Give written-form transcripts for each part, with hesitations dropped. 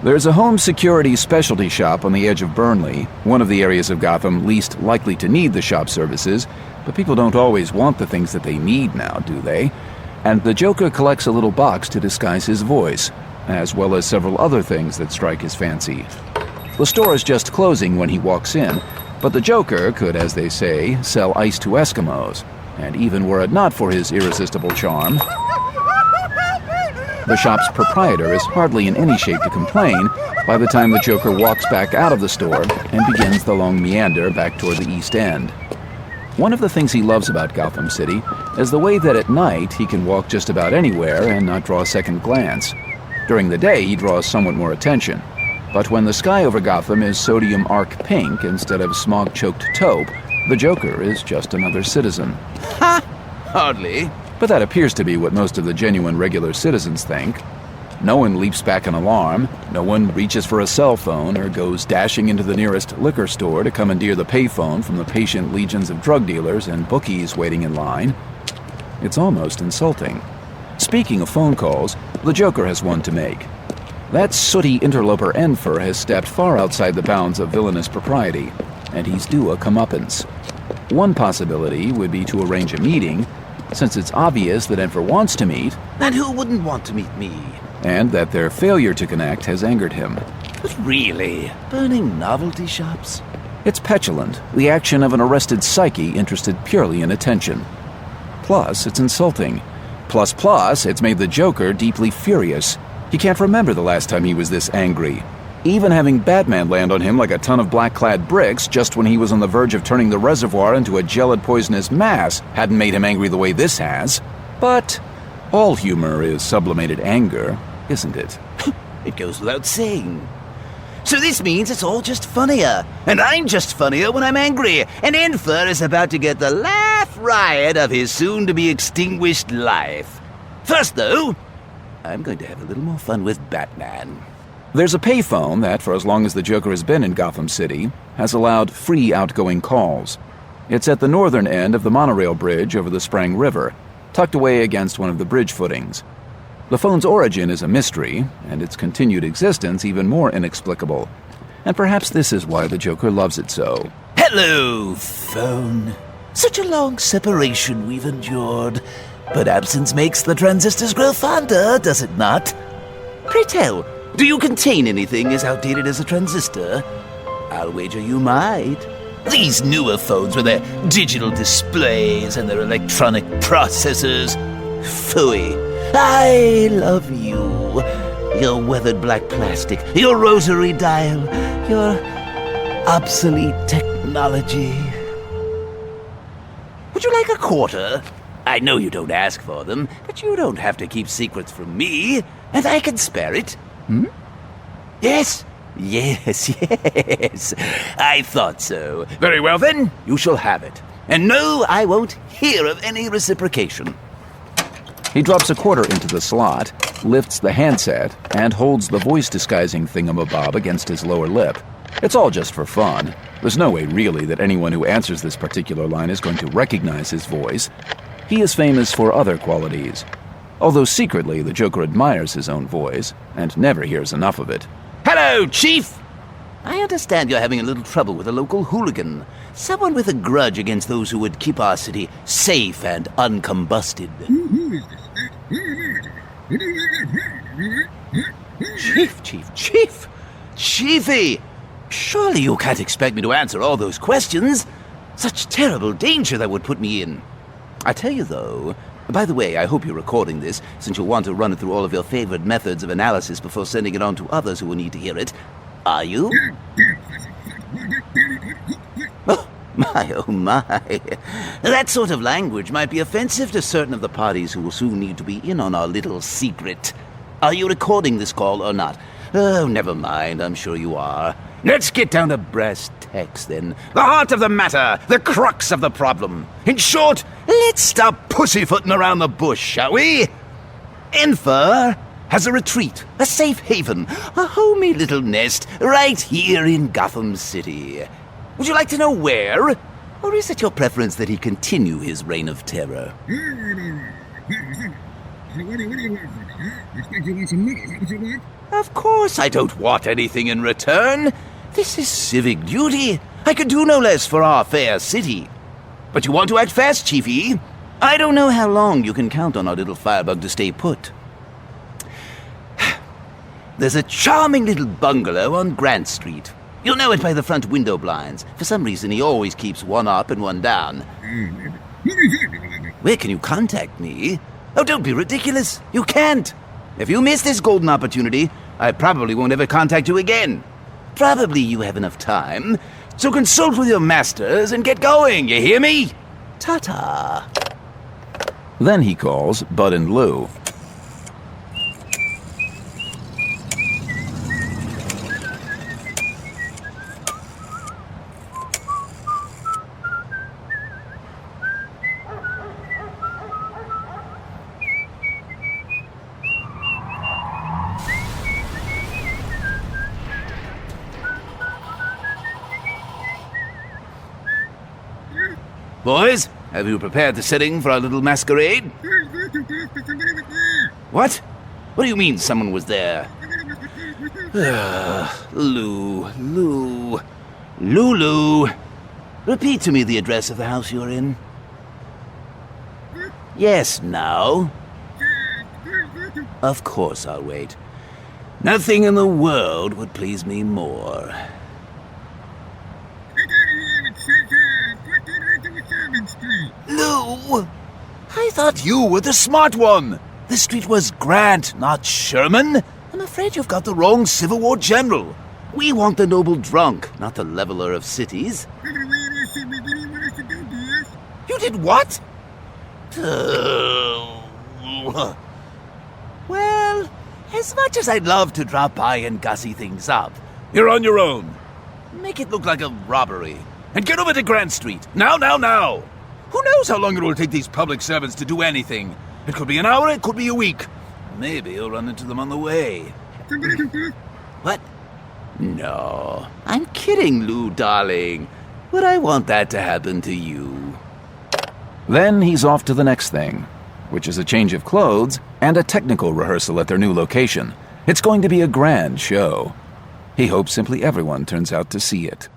There's a home security specialty shop on the edge of Burnley, one of the areas of Gotham least likely to need the shop services, but people don't always want the things that they need now, do they? And the Joker collects a little box to disguise his voice, as well as several other things that strike his fancy. The store is just closing when he walks in, but the Joker could, as they say, sell ice to Eskimos, and even were it not for his irresistible charm, the shop's proprietor is hardly in any shape to complain by the time the Joker walks back out of the store and begins the long meander back toward the East End. One of the things he loves about Gotham City is the way that at night he can walk just about anywhere and not draw a second glance. During the day, he draws somewhat more attention. But when the sky over Gotham is sodium arc pink instead of smog-choked taupe, the Joker is just another citizen. Ha! Hardly. But that appears to be what most of the genuine regular citizens think. No one leaps back in alarm, no one reaches for a cell phone or goes dashing into the nearest liquor store to commandeer the payphone from the patient legions of drug dealers and bookies waiting in line. It's almost insulting. Speaking of phone calls, the Joker has one to make. That sooty interloper Enfer has stepped far outside the bounds of villainous propriety, and he's due a comeuppance. One possibility would be to arrange a meeting, since it's obvious that Enfer wants to meet, And who wouldn't want to meet me? and that their failure to connect has angered him. But really, burning novelty shops? It's petulant, the action of an arrested psyche interested purely in attention. Plus, it's insulting. Plus, it's made the Joker deeply furious. He can't remember the last time he was this angry. Even having Batman land on him like a ton of black-clad bricks just when he was on the verge of turning the reservoir into a gelid poisonous mass hadn't made him angry the way this has. But all humor is sublimated anger, isn't it? It goes without saying. So this means it's all just funnier. And I'm just funnier when I'm angry. And Enfer is about to get the laugh riot of his soon-to-be extinguished life. First, though, I'm going to have a little more fun with Batman. There's a payphone that, for as long as the Joker has been in Gotham City, has allowed free outgoing calls. It's at the northern end of the monorail bridge over the Sprang River, tucked away against one of the bridge footings. The phone's origin is a mystery, and its continued existence even more inexplicable. And perhaps this is why the Joker loves it so. Hello, phone. Such a long separation we've endured. But absence makes the transistors grow fonder, does it not? Pray tell, do you contain anything as outdated as a transistor? I'll wager you might. These newer phones with their digital displays and their electronic processors. Phooey. I love you. Your weathered black plastic, your rosary dial, your obsolete technology. Would you like a quarter? I know you don't ask for them, but you don't have to keep secrets from me, and I can spare it. Yes. Yes. I thought so. Very well then, you shall have it. And no, I won't hear of any reciprocation. He drops a quarter into the slot, lifts the handset, and holds the voice-disguising thingamabob against his lower lip. It's all just for fun. There's no way really that anyone who answers this particular line is going to recognize his voice. He is famous for other qualities. Although secretly, the Joker admires his own voice, and never hears enough of it. Hello, Chief! I understand you're having a little trouble with a local hooligan. Someone with a grudge against those who would keep our city safe and uncombusted. Chief! Chiefy! Surely you can't expect me to answer all those questions. Such terrible danger that would put me in. I tell you, though, by the way, I hope you're recording this, since you'll want to run it through all of your favorite methods of analysis before sending it on to others who will need to hear it. Are you? Oh my. That sort of language might be offensive to certain of the parties who will soon need to be in on our little secret. Are you recording this call or not? Oh, never mind, I'm sure you are. Let's get down to brass tacks, then. The heart of the matter, the crux of the problem. In short, let's stop pussyfooting around the bush, shall we? Enfer has a retreat, a safe haven, a homey little nest right here in Gotham City. Would you like to know where? Or is it your preference that he continue his reign of terror? So what do you want from me, huh? I expect you want some money, is that what you want? Of course I don't want anything in return. This is civic duty. I could do no less for our fair city. But you want to act fast, Chiefy? I don't know how long you can count on our little firebug to stay put. There's a charming little bungalow on Grant Street. You'll know it by the front window blinds. For some reason, he always keeps one up and one down. Where can you contact me? Oh, don't be ridiculous. You can't. If you miss this golden opportunity, I probably won't ever contact you again. Probably you have enough time, so consult with your masters and get going, you hear me? Ta-ta. Then he calls Bud and Lou. Boys, have you prepared the setting for our little masquerade? What? What do you mean someone was there? Lulu. Repeat to me the address of the house you're in. Yes, now. Of course I'll wait. Nothing in the world would please me more. Lou! I thought you were the smart one. This street was Grant, not Sherman. I'm afraid you've got the wrong Civil War general. We want the noble drunk, not the leveler of cities. You did what? Well, as much as I'd love to drop by and gussy things up, you're on your own. Make it look like a robbery. And get over to Grant Street. Now! Who knows how long it will take these public servants to do anything? It could be an hour, it could be a week. Maybe you'll run into them on the way. What? No, I'm kidding, Lou, darling. But I want that to happen to you. Then he's off to the next thing, which is a change of clothes and a technical rehearsal at their new location. It's going to be a grand show. He hopes simply everyone turns out to see it.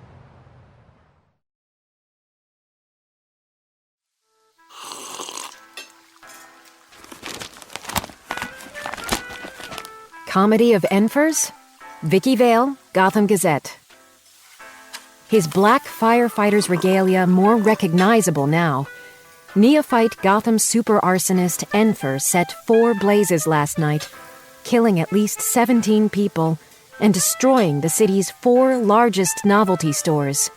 Comedy of Enfer's? Vicky Vale, Gotham Gazette. His black firefighter's regalia more recognizable now. Neophyte Gotham super arsonist Enfer set 4 blazes last night, killing at least 17 people and destroying the city's 4 largest novelty stores.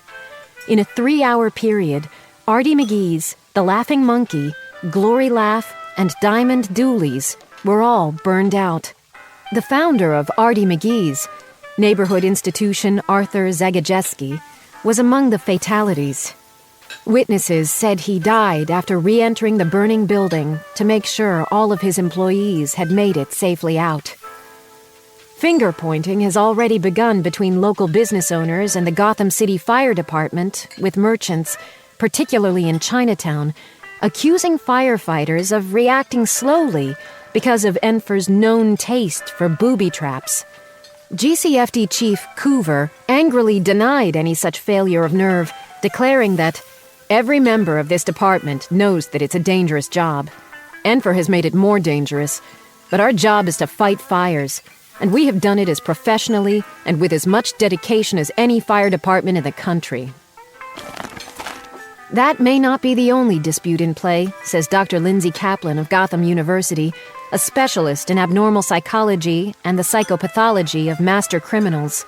In a 3-hour period, Artie McGee's, The Laughing Monkey, Glory Laugh, and Diamond Doolies were all burned out. The founder of Artie McGee's, neighborhood institution Arthur Zagajeski, was among the fatalities. Witnesses said he died after re-entering the burning building to make sure all of his employees had made it safely out. Finger-pointing has already begun between local business owners and the Gotham City Fire Department, with merchants, particularly in Chinatown, accusing firefighters of reacting slowly because of Enfer's known taste for booby traps. GCFD Chief Coover angrily denied any such failure of nerve, declaring that every member of this department knows that it's a dangerous job. Enfer has made it more dangerous, but our job is to fight fires, and we have done it as professionally and with as much dedication as any fire department in the country. That may not be the only dispute in play, says Dr. Lindsay Kaplan of Gotham University, a specialist in abnormal psychology and the psychopathology of master criminals.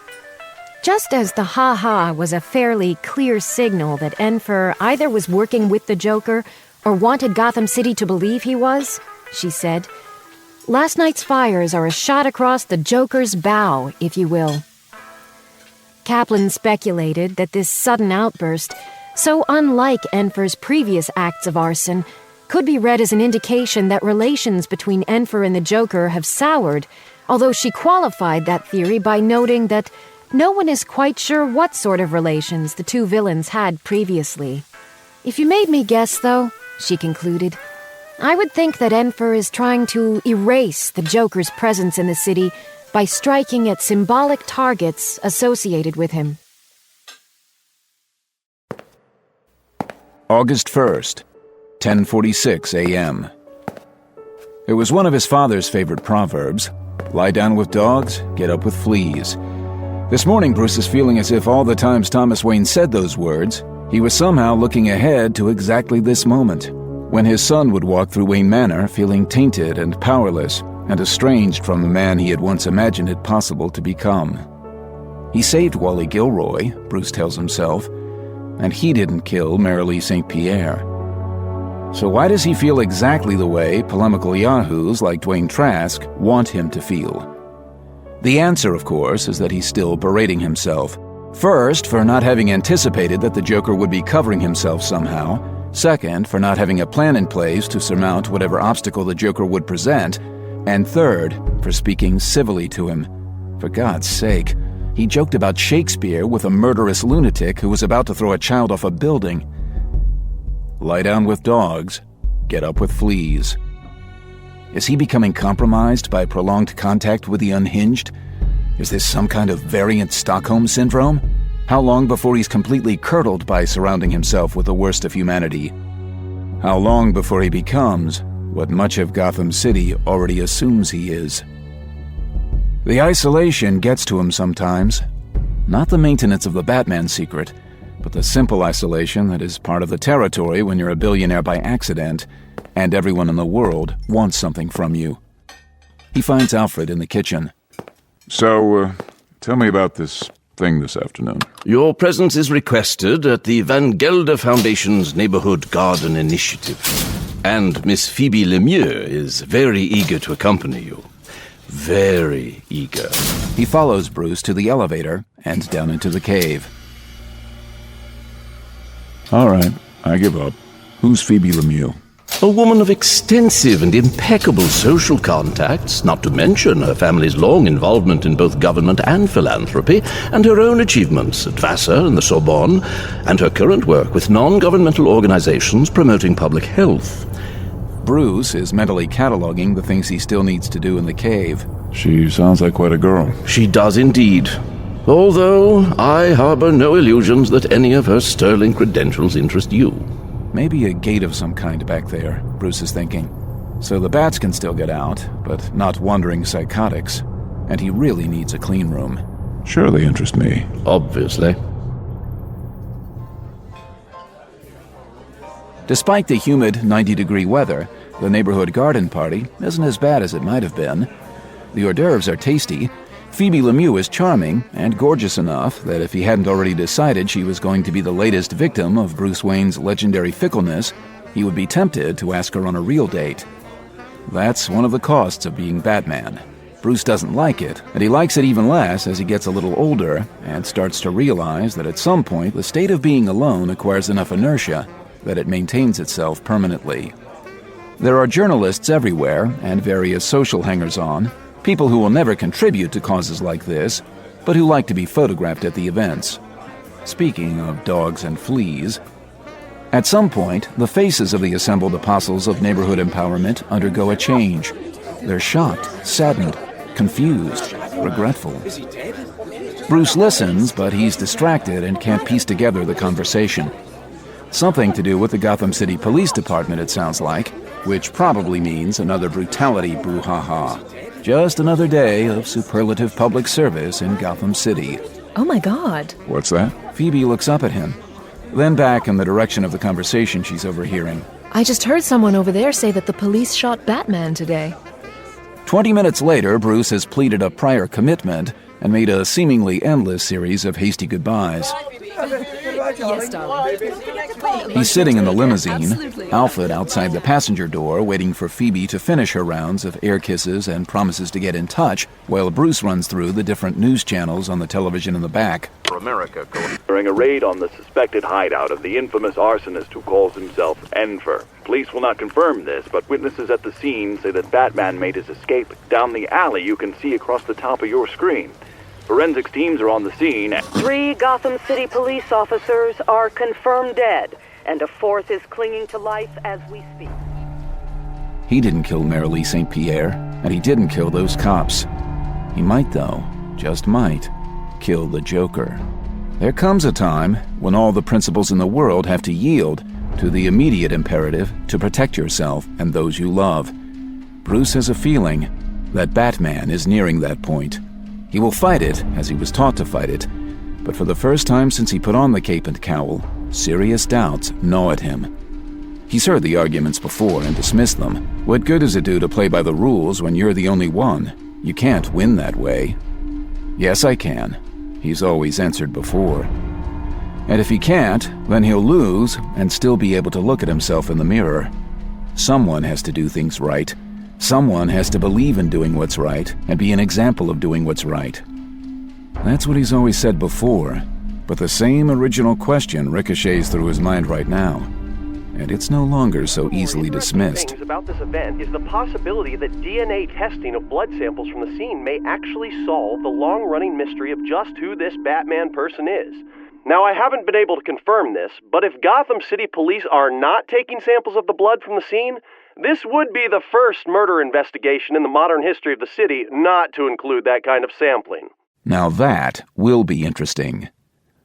Just as the ha-ha was a fairly clear signal that Enfer either was working with the Joker or wanted Gotham City to believe he was, she said, last night's fires are a shot across the Joker's bow, if you will. Kaplan speculated that this sudden outburst, so unlike Enfer's previous acts of arson, could be read as an indication that relations between Enfer and the Joker have soured, although she qualified that theory by noting that no one is quite sure what sort of relations the two villains had previously. If you made me guess, though, she concluded, I would think that Enfer is trying to erase the Joker's presence in the city by striking at symbolic targets associated with him. August 1st, 10:46 a.m. It was one of his father's favorite proverbs. Lie down with dogs, get up with fleas. This morning, Bruce is feeling as if all the times Thomas Wayne said those words, he was somehow looking ahead to exactly this moment, when his son would walk through Wayne Manor feeling tainted and powerless, and estranged from the man he had once imagined it possible to become. He saved Wally Gilroy, Bruce tells himself, and he didn't kill Marilee St. Pierre. So why does he feel exactly the way polemical yahoos like Dwayne Trask want him to feel? The answer, of course, is that he's still berating himself. First, for not having anticipated that the Joker would be covering himself somehow. Second, for not having a plan in place to surmount whatever obstacle the Joker would present. And third, for speaking civilly to him. For God's sake, he joked about Shakespeare with a murderous lunatic who was about to throw a child off a building. Lie down with dogs, get up with fleas. Is he becoming compromised by prolonged contact with the unhinged? Is this some kind of variant Stockholm syndrome? How long before he's completely curdled by surrounding himself with the worst of humanity? How long before he becomes what much of Gotham City already assumes he is? The isolation gets to him sometimes. Not the maintenance of the Batman secret, but the simple isolation that is part of the territory when you're a billionaire by accident, and everyone in the world wants something from you. He finds Alfred in the kitchen. So, tell me about this thing this afternoon. Your presence is requested at the Van Gelder Foundation's Neighborhood Garden Initiative. And Miss Phoebe Lemieux is very eager to accompany you. Very eager. He follows Bruce to the elevator and down into the cave. All right, I give up. Who's Phoebe Lemieux? A woman of extensive and impeccable social contacts, not to mention her family's long involvement in both government and philanthropy, and her own achievements at Vassar and the Sorbonne, and her current work with non-governmental organizations promoting public health. Bruce is mentally cataloging the things he still needs to do in the cave. She sounds like quite a girl. She does indeed. Although I harbor no illusions that any of her sterling credentials interest you. Maybe a gate of some kind back there, Bruce is thinking. So the bats can still get out, but not wandering psychotics. And he really needs a clean room. Sure, they interest me. Obviously. Despite the humid 90-degree weather, the neighborhood garden party isn't as bad as it might have been. The hors d'oeuvres are tasty. Phoebe Lemieux is charming and gorgeous enough that if he hadn't already decided she was going to be the latest victim of Bruce Wayne's legendary fickleness, he would be tempted to ask her on a real date. That's one of the costs of being Batman. Bruce doesn't like it, and he likes it even less as he gets a little older and starts to realize that at some point the state of being alone acquires enough inertia that it maintains itself permanently. There are journalists everywhere and various social hangers-on, people who will never contribute to causes like this, but who like to be photographed at the events. Speaking of dogs and fleas, at some point, the faces of the assembled apostles of neighborhood empowerment undergo a change. They're shocked, saddened, confused, regretful. Bruce listens, but he's distracted and can't piece together the conversation. Something to do with the Gotham City Police Department, it sounds like, which probably means another brutality brouhaha. Just another day of superlative public service in Gotham City. Oh my God. What's that? Phoebe looks up at him, then back in the direction of the conversation she's overhearing. I just heard someone over there say that the police shot Batman today. 20 minutes later, Bruce has pleaded a prior commitment and made a seemingly endless series of hasty goodbyes. Yes, darling. He's sitting in the limousine, Alfred outside the passenger door, waiting for Phoebe to finish her rounds of air kisses and promises to get in touch, while Bruce runs through the different news channels on the television in the back. For America, during a raid on the suspected hideout of the infamous arsonist who calls himself Enfer. Police will not confirm this, but witnesses at the scene say that Batman made his escape down the alley you can see across the top of your screen. Forensics teams are on the scene. 3 Gotham City police officers are confirmed dead, and a 4th is clinging to life as we speak. He didn't kill Marilee St. Pierre, and he didn't kill those cops. He might, though, just might, kill the Joker. There comes a time when all the principles in the world have to yield to the immediate imperative to protect yourself and those you love. Bruce has a feeling that Batman is nearing that point. He will fight it as he was taught to fight it, but for the first time since he put on the cape and cowl, serious doubts gnaw at him. He's heard the arguments before and dismissed them. What good does it do to play by the rules when you're the only one? You can't win that way. Yes, I can, he's always answered before. And if he can't, then he'll lose and still be able to look at himself in the mirror. Someone has to do things right. Someone has to believe in doing what's right and be an example of doing what's right. That's what he's always said before, but the same original question ricochets through his mind right now. And it's no longer so easily dismissed. Things about this event is the possibility that DNA testing of blood samples from the scene may actually solve the long-running mystery of just who this Batman person is. Now, I haven't been able to confirm this, but if Gotham City Police are not taking samples of the blood from the scene, this would be the first murder investigation in the modern history of the city not to include that kind of sampling. Now that will be interesting.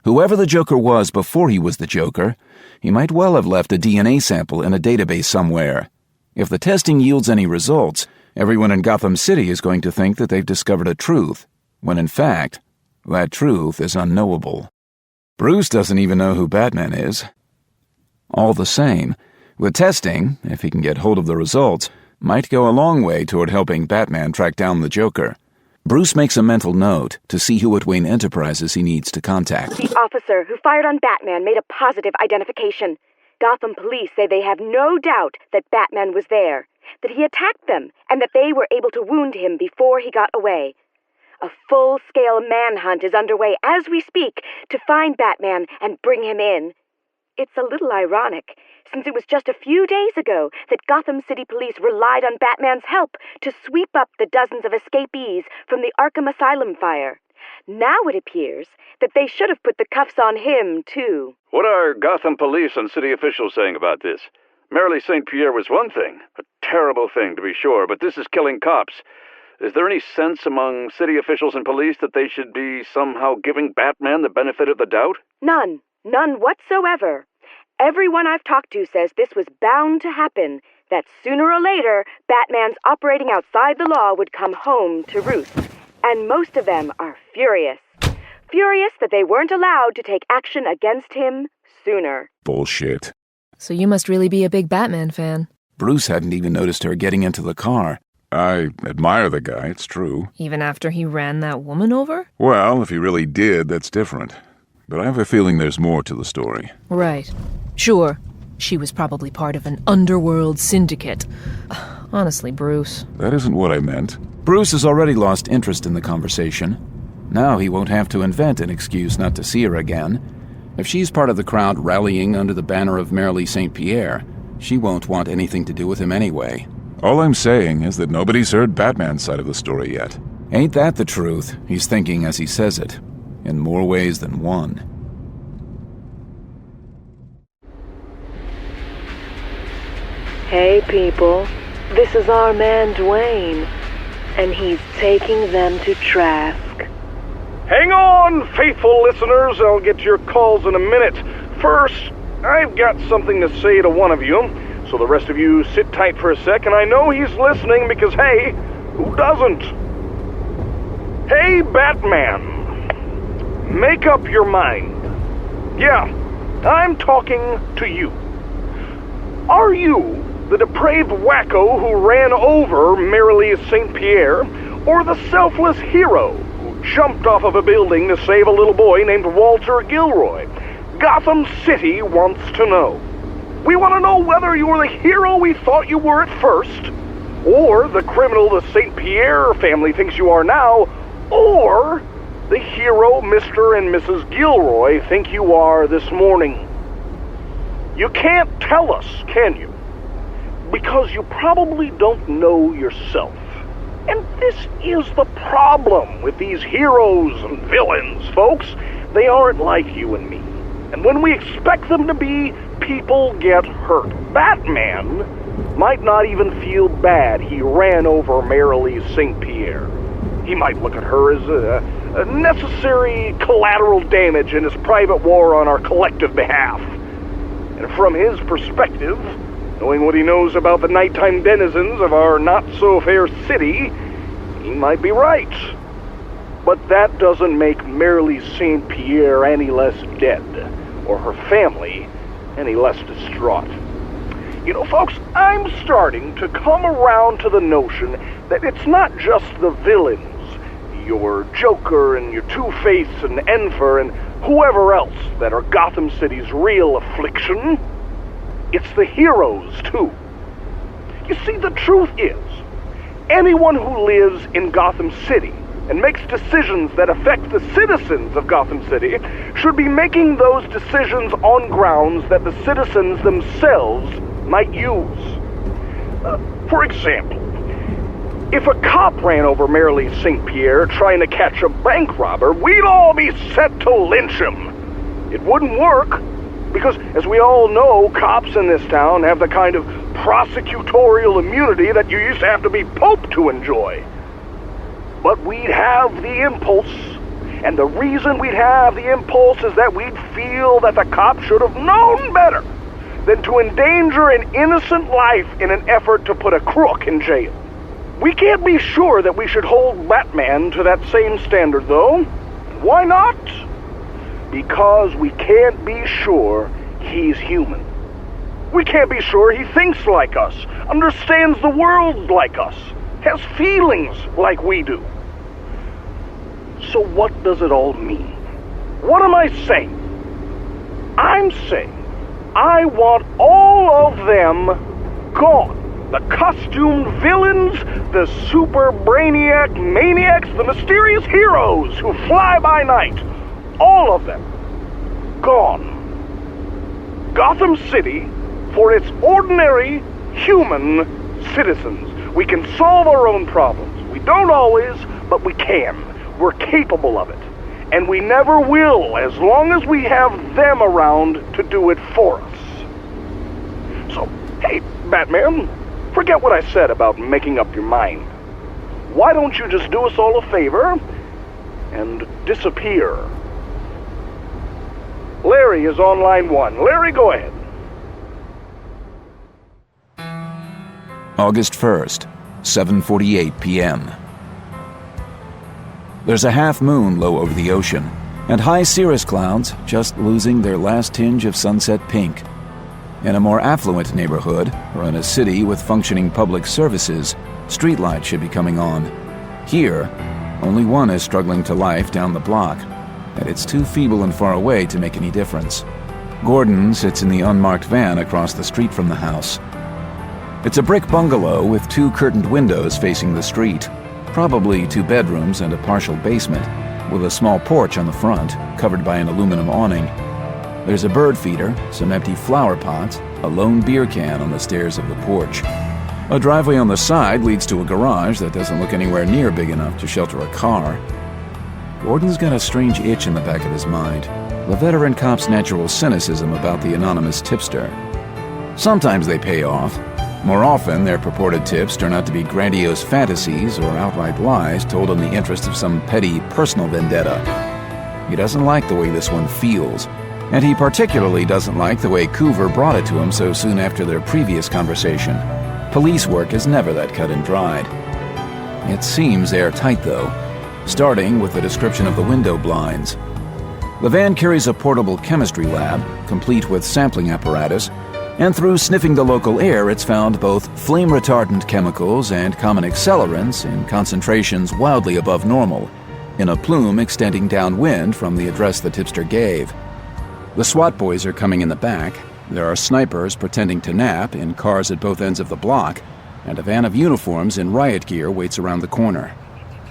Whoever the Joker was before he was the Joker, he might well have left a DNA sample in a database somewhere. If the testing yields any results, everyone in Gotham City is going to think that they've discovered a truth, when in fact, that truth is unknowable. Bruce doesn't even know who Batman is. All the same, the testing, if he can get hold of the results, might go a long way toward helping Batman track down the Joker. Bruce makes a mental note to see who at Wayne Enterprises he needs to contact. The officer who fired on Batman made a positive identification. Gotham police say they have no doubt that Batman was there, that he attacked them, and that they were able to wound him before he got away. A full-scale manhunt is underway as we speak to find Batman and bring him in. It's a little ironic, since it was just a few days ago that Gotham City Police relied on Batman's help to sweep up the dozens of escapees from the ARKHAM Asylum fire. Now it appears that they should have put the cuffs on him, too. What are Gotham police and city officials saying about this? Marilee St. Pierre was one thing, a terrible thing to be sure, but this is killing cops. Is there any sense among city officials and police that they should be somehow giving Batman the benefit of the doubt? None. None whatsoever. Everyone I've talked to says this was bound to happen, that sooner or later, Batman's operating outside the law would come home to roost. And most of them are furious. Furious that they weren't allowed to take action against him sooner. Bullshit. So you must really be a big Batman fan. Bruce hadn't even noticed her getting into the car. I admire the guy, it's true. Even after he ran that woman over? Well, if he really did, that's different. But I have a feeling there's more to the story. Right. Sure. She was probably part of an underworld syndicate. Honestly, Bruce. That isn't what I meant. Bruce has already lost interest in the conversation. Now he won't have to invent an excuse not to see her again. If she's part of the crowd rallying under the banner of Marilee St. Pierre, she won't want anything to do with him anyway. All I'm saying is that nobody's heard Batman's side of the story yet. Ain't that the truth? He's thinking as he says it, in more ways than one. Hey, people. This is our man Dwayne, and he's taking them to task. Hang on, faithful listeners. I'll get to your calls in a minute. First, I've got something to say to one of you, so the rest of you sit tight for a sec, and I know he's listening because, hey, who doesn't? Hey, Batman. Make up your mind. Yeah, I'm talking to you. Are you the depraved wacko who ran over Marilee St. Pierre, or the selfless hero who jumped off of a building to save a little boy named Walter Gilroy? Gotham City wants to know. We want to know whether you were the hero we thought you were at first, or the criminal the St. Pierre family thinks you are now, or the hero Mr. and Mrs. Gilroy think you are this morning. You can't tell us, can you? Because you probably don't know yourself. And this is the problem with these heroes and villains, folks. They aren't like you and me. And when we expect them to be, people get hurt. Batman might not even feel bad he ran over Marilee St. Pierre. He might look at her as a necessary collateral damage in his private war on our collective behalf. And from his perspective, knowing what he knows about the nighttime denizens of our not-so-fair city, he might be right. But that doesn't make Marilee St. Pierre any less dead, or her family any less distraught. You know, folks, I'm starting to come around to the notion that it's not just the villains, your Joker and your Two-Face and Enfer and whoever else, that are Gotham City's real affliction. It's the heroes, too. You see, the truth is, anyone who lives in Gotham City and makes decisions that affect the citizens of Gotham City should be making those decisions on grounds that the citizens themselves might use. For example, if a cop ran over Marilee St. Pierre trying to catch a bank robber, we'd all be set to lynch him. It wouldn't work, because as we all know, cops in this town have the kind of prosecutorial immunity that you used to have to be Pope to enjoy. But we'd have the impulse, and the reason we'd have the impulse is that we'd feel that the cop should have known better than to endanger an innocent life in an effort to put a crook in jail. We can't be sure that we should hold Batman to that same standard, though. Why not? Because we can't be sure he's human. We can't be sure he thinks like us, understands the world like us, has feelings like we do. So what does it all mean? What am I saying? I'm saying I want all of them gone. The costumed villains, the super brainiac maniacs, the mysterious heroes who fly by night. All of them gone. Gotham City for its ordinary human citizens. We can solve our own problems. We don't always, but we can. We're capable of it. And we never will as long as we have them around to do it for us. So, hey, Batman, forget what I said about making up your mind. Why don't you just do us all a favor and disappear? Larry is on line 1. Larry, go ahead. August 1st, 7:48 p.m. There's a half moon low over the ocean, and high cirrus clouds just losing their last tinge of sunset pink. In a more affluent neighborhood, or in a city with functioning public services, streetlights should be coming on. Here, only one is struggling to life down the block, and it's too feeble and far away to make any difference. Gordon sits in the unmarked van across the street from the house. It's a brick bungalow with 2 curtained windows facing the street, probably 2 bedrooms and a partial basement, with a small porch on the front, covered by an aluminum awning. There's a bird feeder, some empty flower pots, a lone beer can on the stairs of the porch. A driveway on the side leads to a garage that doesn't look anywhere near big enough to shelter a car. Gordon's got a strange itch in the back of his mind, the veteran cop's natural cynicism about the anonymous tipster. Sometimes they pay off. More often, their purported tips turn out to be grandiose fantasies or outright lies told in the interest of some petty personal vendetta. He doesn't like the way this one feels, and he particularly doesn't like the way Coover brought it to him so soon after their previous conversation. Police work is never that cut and dried. It seems airtight, though, starting with the description of the window blinds. The van carries a portable chemistry lab, complete with sampling apparatus, and through sniffing the local air, it's found both flame-retardant chemicals and common accelerants in concentrations wildly above normal, in a plume extending downwind from the address the tipster gave. The SWAT boys are coming in the back. There are snipers pretending to nap in cars at both ends of the block, and a van of uniforms in riot gear waits around the corner.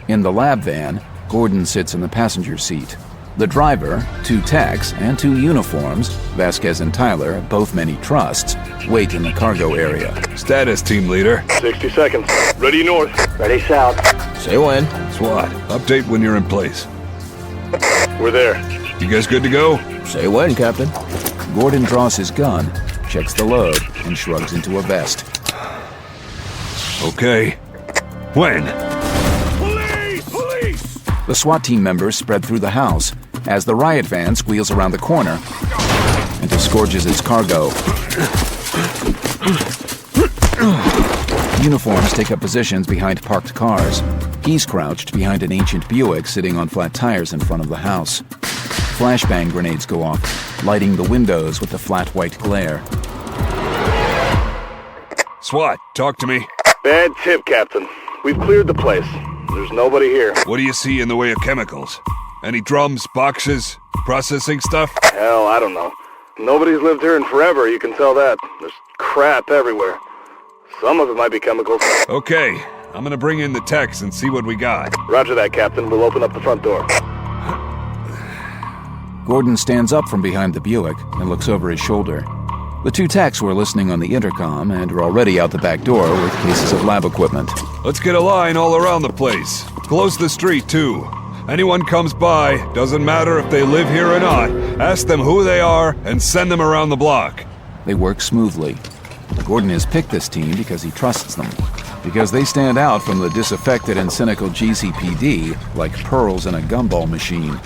In the lab van, Gordon sits in the passenger seat. The driver, 2 techs, and 2 uniforms, Vasquez and Tyler, both men he trusts, wait in the cargo area. Status, team leader. 60 seconds. Ready north. Ready south. Say when. SWAT, update when you're in place. We're there. You guys good to go? Say when, Captain. Gordon draws his gun, checks the load, and shrugs into a vest. Okay. When? Police! Police! The SWAT team members spread through the house as the riot van squeals around the corner and disgorges its cargo. Uniforms take up positions behind parked cars. He's crouched behind an ancient Buick sitting on flat tires in front of the house. Flashbang grenades go off, lighting the windows with a flat white glare. SWAT, talk to me. Bad tip, Captain. We've cleared the place. There's nobody here. What do you see in the way of chemicals? Any drums, boxes, processing stuff? Hell, I don't know. Nobody's lived here in forever, you can tell that. There's crap everywhere. Some of it might be chemicals. Okay, I'm gonna bring in the techs and see what we got. Roger that, Captain. We'll open up the front door. Gordon stands up from behind the Buick and looks over his shoulder. The two techs were listening on the intercom and are already out the back door with cases of lab equipment. Let's get a line all around the place. Close the street, too. Anyone comes by, doesn't matter if they live here or not, ask them who they are and send them around the block. They work smoothly. Gordon has picked this team because he trusts them. Because they stand out from the disaffected and cynical GCPD like pearls in a gumball machine.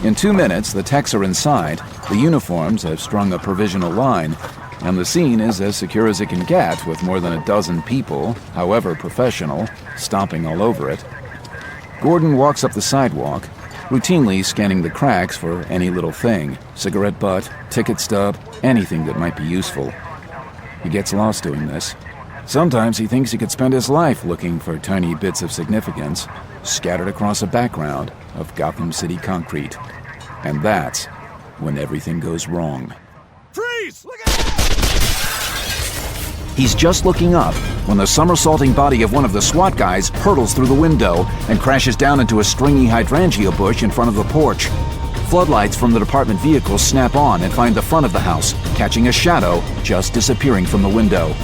In 2 minutes, the techs are inside, the uniforms have strung a provisional line, and the scene is as secure as it can get with more than a dozen people, however professional, stomping all over it. Gordon walks up the sidewalk, routinely scanning the cracks for any little thing, cigarette butt, ticket stub, anything that might be useful. He gets lost doing this. Sometimes he thinks he could spend his life looking for tiny bits of significance, scattered across a background of Gotham City concrete. And that's when everything goes wrong. Freeze! Look at He's just looking up when the somersaulting body of one of the SWAT guys hurtles through the window and crashes down into a stringy hydrangea bush in front of the porch. Floodlights from the department vehicle snap on and find the front of the house, catching a shadow just disappearing from the window.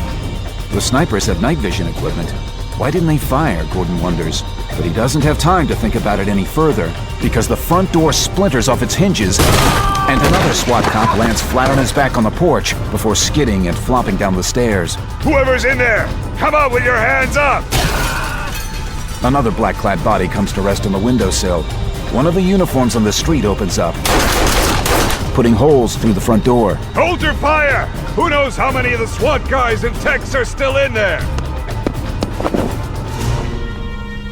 The snipers have night vision equipment. Why didn't they fire, Gordon wonders. But he doesn't have time to think about it any further, because the front door splinters off its hinges, and another SWAT cop lands flat on his back on the porch before skidding and flopping down the stairs. Whoever's in there, come out with your hands up! Another black-clad body comes to rest on the windowsill. One of the uniforms on the street opens up, putting holes through the front door. Hold your fire! Who knows how many of the SWAT guys and techs are still in there?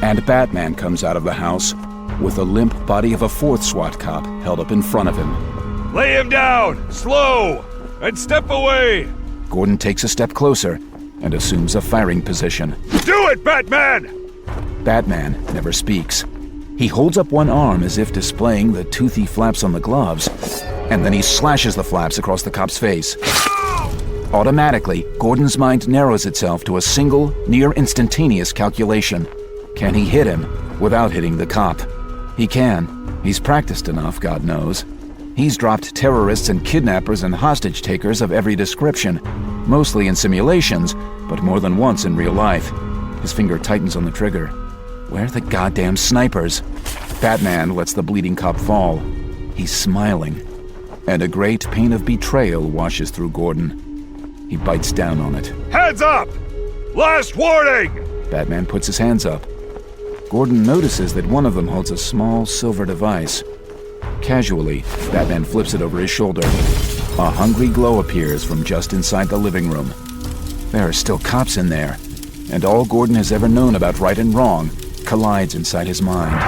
And Batman comes out of the house with the limp body of a fourth SWAT cop held up in front of him. Lay him down, slow, and step away! Gordon takes a step closer and assumes a firing position. Do it, Batman! Batman never speaks. He holds up one arm as if displaying the toothy flaps on the gloves, and then he slashes the flaps across the cop's face. Automatically, Gordon's mind narrows itself to a single, near-instantaneous calculation. Can he hit him without hitting the cop? He can. He's practiced enough, God knows. He's dropped terrorists and kidnappers and hostage-takers of every description, mostly in simulations, but more than once in real life. His finger tightens on the trigger. Where are the goddamn snipers? Batman lets the bleeding cop fall. He's smiling, and a great pain of betrayal washes through Gordon. He bites down on it. Hands up! Last warning! Batman puts his hands up. Gordon notices that one of them holds a small silver device. Casually, Batman flips it over his shoulder. A hungry glow appears from just inside the living room. There are still cops in there, and all Gordon has ever known about right and wrong collides inside his mind.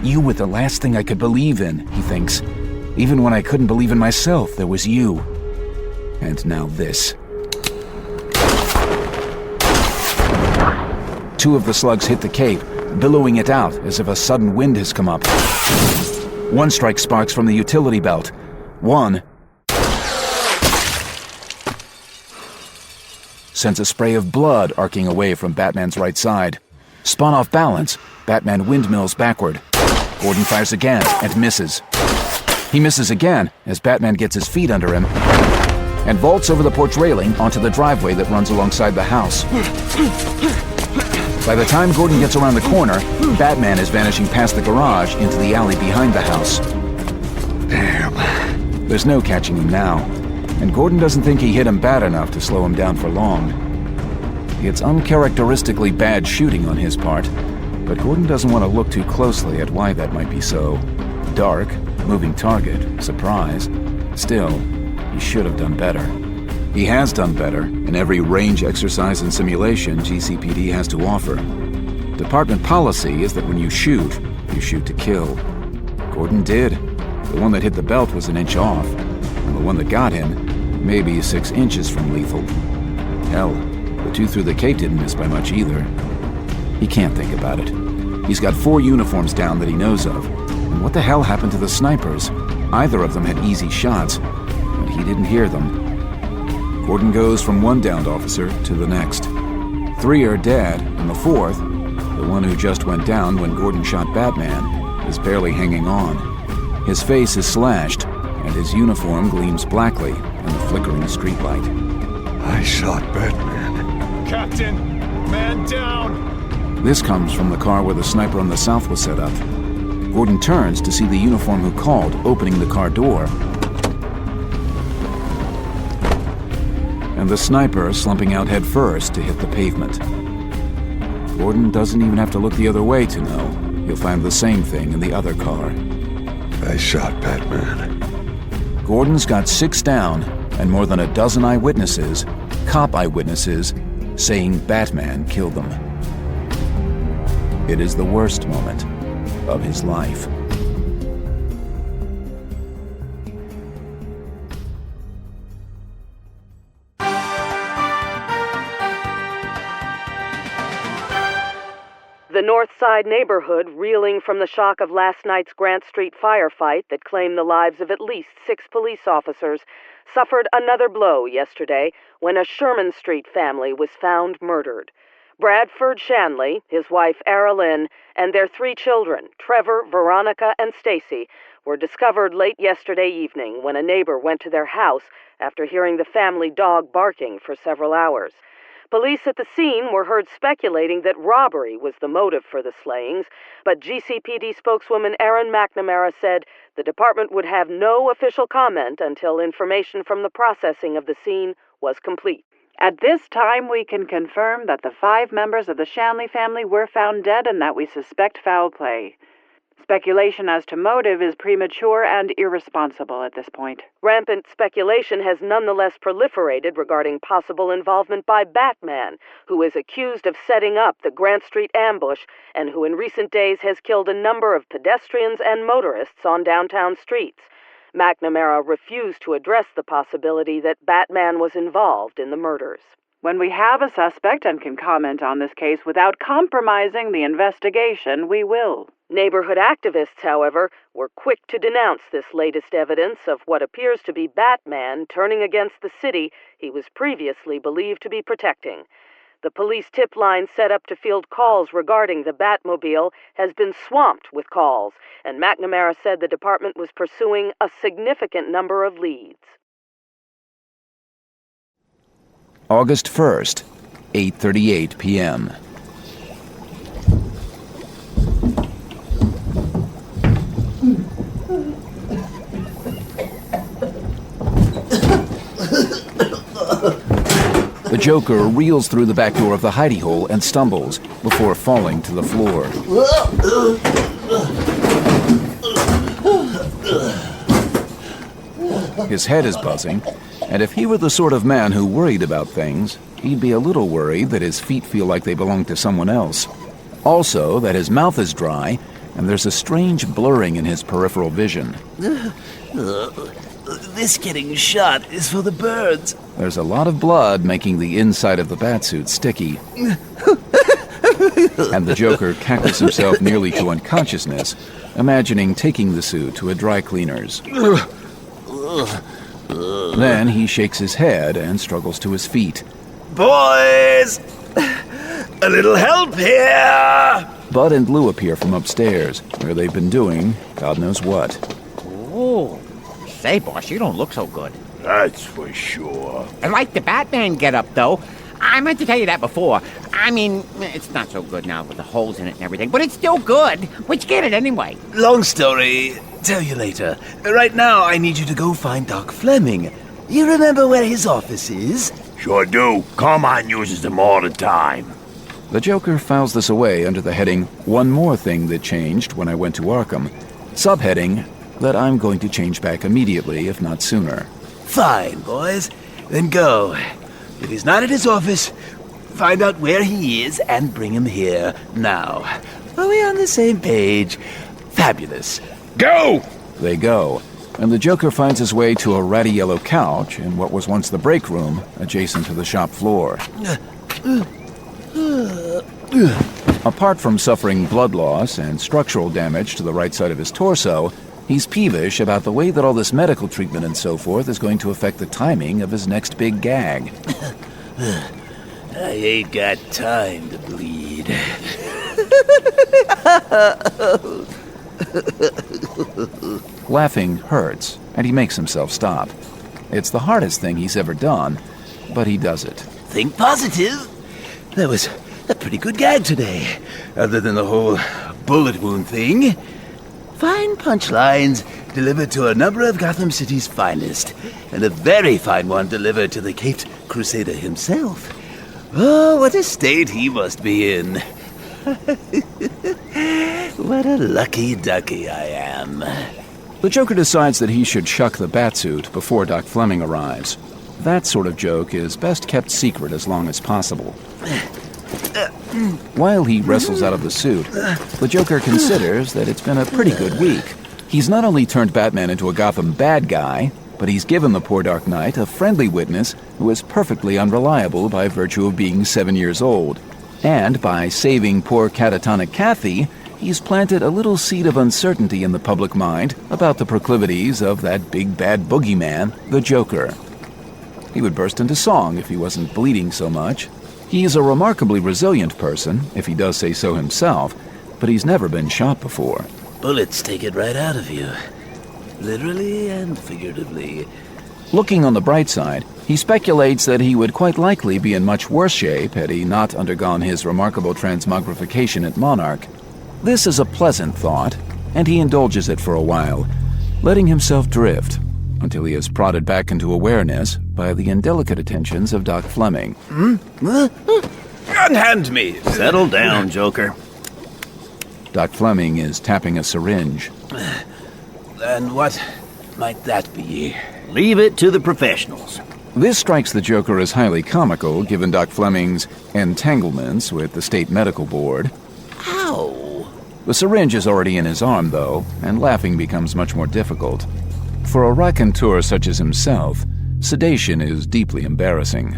You were the last thing I could believe in, he thinks. Even when I couldn't believe in myself, there was you. And now this. Two of the slugs hit the cape, billowing it out as if a sudden wind has come up. One strikes sparks from the utility belt. One sends a spray of blood arcing away from Batman's right side. Spun off balance, Batman windmills backward. Gordon fires again and misses. He misses again as Batman gets his feet under him and vaults over the porch railing onto the driveway that runs alongside the house. By the time Gordon gets around the corner, Batman is vanishing past the garage into the alley behind the house. Damn. There's no catching him now, and Gordon doesn't think he hit him bad enough to slow him down for long. It's uncharacteristically bad shooting on his part, but Gordon doesn't want to look too closely at why that might be so. Dark, moving target, surprise. Still, he should have done better. He has done better in every range exercise and simulation GCPD has to offer. Department policy is that when you shoot to kill. Gordon did. The one that hit the belt was an inch off, and the one that got him, maybe 6 inches from lethal. Hell, the two through the cape didn't miss by much either. He can't think about it. He's got 4 uniforms down that he knows of. And what the hell happened to the snipers? Either of them had easy shots, but he didn't hear them. Gordon goes from one downed officer to the next. 3 are dead, and the 4th, the one who just went down when Gordon shot Batman, is barely hanging on. His face is slashed, and his uniform gleams blackly in the flickering streetlight. I shot Batman. Captain, man down! This comes from the car where the sniper on the south was set up. Gordon turns to see the uniform who called opening the car door, and the sniper slumping out head first to hit the pavement. Gordon doesn't even have to look the other way to know. He'll find the same thing in the other car. I shot Batman. Gordon's got 6 down, and more than a dozen eyewitnesses, cop eyewitnesses, saying Batman killed them. It is the worst moment of his life. The North Side neighborhood, reeling from the shock of last night's Grant Street firefight that claimed the lives of at least 6 police officers, suffered another blow yesterday when a Sherman Street family was found murdered. Bradford Shanley, his wife Ara Lynn, and their 3 children, Trevor, Veronica, and Stacy, were discovered late yesterday evening when a neighbor went to their house after hearing the family dog barking for several hours. Police at the scene were heard speculating that robbery was the motive for the slayings, but GCPD spokeswoman Erin McNamara said the department would have no official comment until information from the processing of the scene was complete. At this time, we can confirm that the 5 members of the Shanley family were found dead and that we suspect foul play. Speculation as to motive is premature and irresponsible at this point. Rampant speculation has nonetheless proliferated regarding possible involvement by Batman, who is accused of setting up the Grant Street ambush and who in recent days has killed a number of pedestrians and motorists on downtown streets. McNamara refused to address the possibility that Batman was involved in the murders. When we have a suspect and can comment on this case without compromising the investigation, we will. Neighborhood activists, however, were quick to denounce this latest evidence of what appears to be Batman turning against the city he was previously believed to be protecting. The police tip line set up to field calls regarding the Batmobile has been swamped with calls, and McNamara said the department was pursuing a significant number of leads. August 1st, 8:38 p.m. The Joker reels through the back door of the hidey hole and stumbles before falling to the floor. His head is buzzing, and if he were the sort of man who worried about things, he'd be a little worried that his feet feel like they belong to someone else. Also, that his mouth is dry, and there's a strange blurring in his peripheral vision. This getting shot is for the birds. There's a lot of blood making the inside of the batsuit sticky. And the Joker cackles himself nearly to unconsciousness, imagining taking the suit to a dry cleaner's. Then he shakes his head and struggles to his feet. Boys! A little help here! Bud and Lou appear from upstairs, where they've been doing God knows what. Oh, say, boss, you don't look so good. That's for sure. I like the Batman getup, though. I meant to tell you that before. I mean, it's not so good now with the holes in it and everything, but it's still good. Where'd you get it anyway? Long story. Tell you later. Right now, I need you to go find Doc Fleming. You remember where his office is? Sure do. Carmine uses them all the time. The Joker files this away under the heading, One More Thing That Changed When I Went to Arkham. Subheading, that I'm going to change back immediately, if not sooner. Fine, boys. Then go. If he's not at his office, find out where he is and bring him here now. Are we on the same page? Fabulous. Go! They go, and the Joker finds his way to a ratty yellow couch in what was once the break room, adjacent to the shop floor. Apart from suffering blood loss and structural damage to the right side of his torso, he's peevish about the way that all this medical treatment and so forth is going to affect the timing of his next big gag. I ain't got time to bleed. Laughing hurts, and he makes himself stop. It's the hardest thing he's ever done, but he does it. Think positive. That was a pretty good gag today, other than the whole bullet wound thing. Fine punchlines delivered to a number of Gotham City's finest, and a very fine one delivered to the Caped Crusader himself. Oh, what a state he must be in. What a lucky ducky I am. The Joker decides that he should shuck the batsuit before Doc Fleming arrives. That sort of joke is best kept secret as long as possible. While he wrestles out of the suit, the Joker considers that it's been a pretty good week. He's not only turned Batman into a Gotham bad guy, but he's given the poor Dark Knight a friendly witness who is perfectly unreliable by virtue of being 7 years old. And by saving poor catatonic Kathy, he's planted a little seed of uncertainty in the public mind about the proclivities of that big bad boogeyman, the Joker. He would burst into song if he wasn't bleeding so much. He's a remarkably resilient person, if he does say so himself, but he's never been shot before. Bullets take it right out of you. Literally and figuratively. Looking on the bright side, he speculates that he would quite likely be in much worse shape had he not undergone his remarkable transmogrification at Monarch. This is a pleasant thought, and he indulges it for a while, letting himself drift until he is prodded back into awareness by the indelicate attentions of Doc Fleming. Unhand me! Settle down, Joker. Doc Fleming is tapping a syringe. And what might that be? Leave it to the professionals. This strikes the Joker as highly comical, given Doc Fleming's entanglements with the State Medical Board. Ow! The syringe is already in his arm, though, and laughing becomes much more difficult. For a raconteur such as himself, sedation is deeply embarrassing.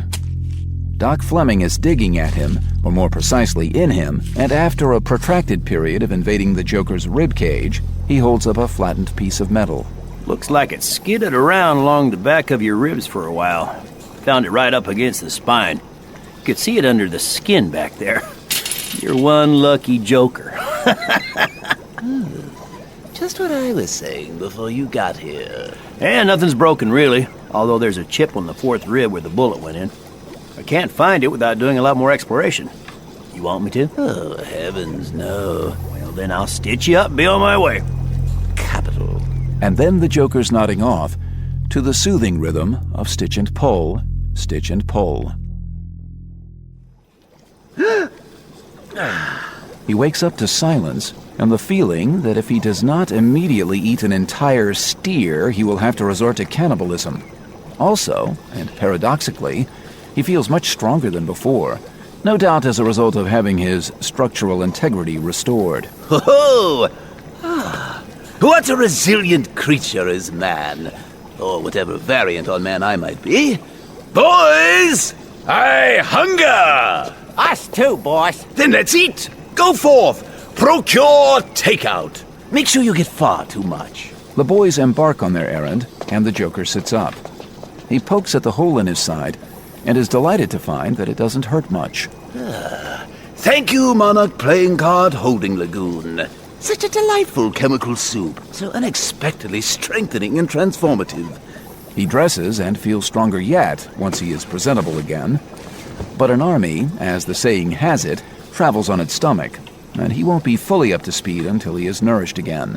Doc Fleming is digging at him, or more precisely in him, and after a protracted period of invading the Joker's rib cage, he holds up a flattened piece of metal. Looks like it skidded around along the back of your ribs for a while. Found it right up against the spine. You could see it under the skin back there. You're one lucky Joker. Just what I was saying before you got here. And nothing's broken, really, although there's a chip on the fourth rib where the bullet went in. I can't find it without doing a lot more exploration. You want me to? Oh, heavens, no. Well, then I'll stitch you up and be on my way. Capital. And then the Joker's nodding off to the soothing rhythm of stitch and pull, stitch and pull. He wakes up to silence and the feeling that if he does not immediately eat an entire steer, he will have to resort to cannibalism. Also, and paradoxically, he feels much stronger than before, no doubt as a result of having his structural integrity restored. Ho-ho! What a resilient creature is man, or whatever variant on man I might be. Boys, I hunger! Us too, boss. Then let's eat. Go forth. Procure takeout. Make sure you get far too much. The boys embark on their errand, and the Joker sits up. He pokes at the hole in his side, and is delighted to find that it doesn't hurt much. Thank you, Monarch Playing Card Holding Lagoon. Such a delightful chemical soup, so unexpectedly strengthening and transformative. He dresses and feels stronger yet once he is presentable again. But an army, as the saying has it, travels on its stomach, and he won't be fully up to speed until he is nourished again.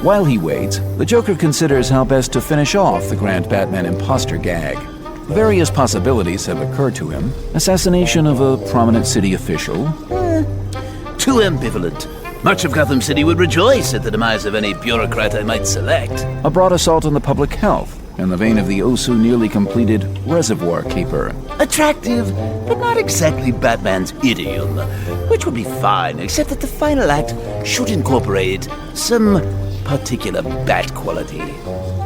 While he waits, the Joker considers how best to finish off the Grand Batman imposter gag. Various possibilities have occurred to him. Assassination of a prominent city official. Too ambivalent. Much of Gotham City would rejoice at the demise of any bureaucrat I might select. A broad assault on the public health, in the vein of the oh-so-nearly completed Reservoir Caper. Attractive, but not exactly Batman's idiom. Which would be fine, except that the final act should incorporate some particular bat quality.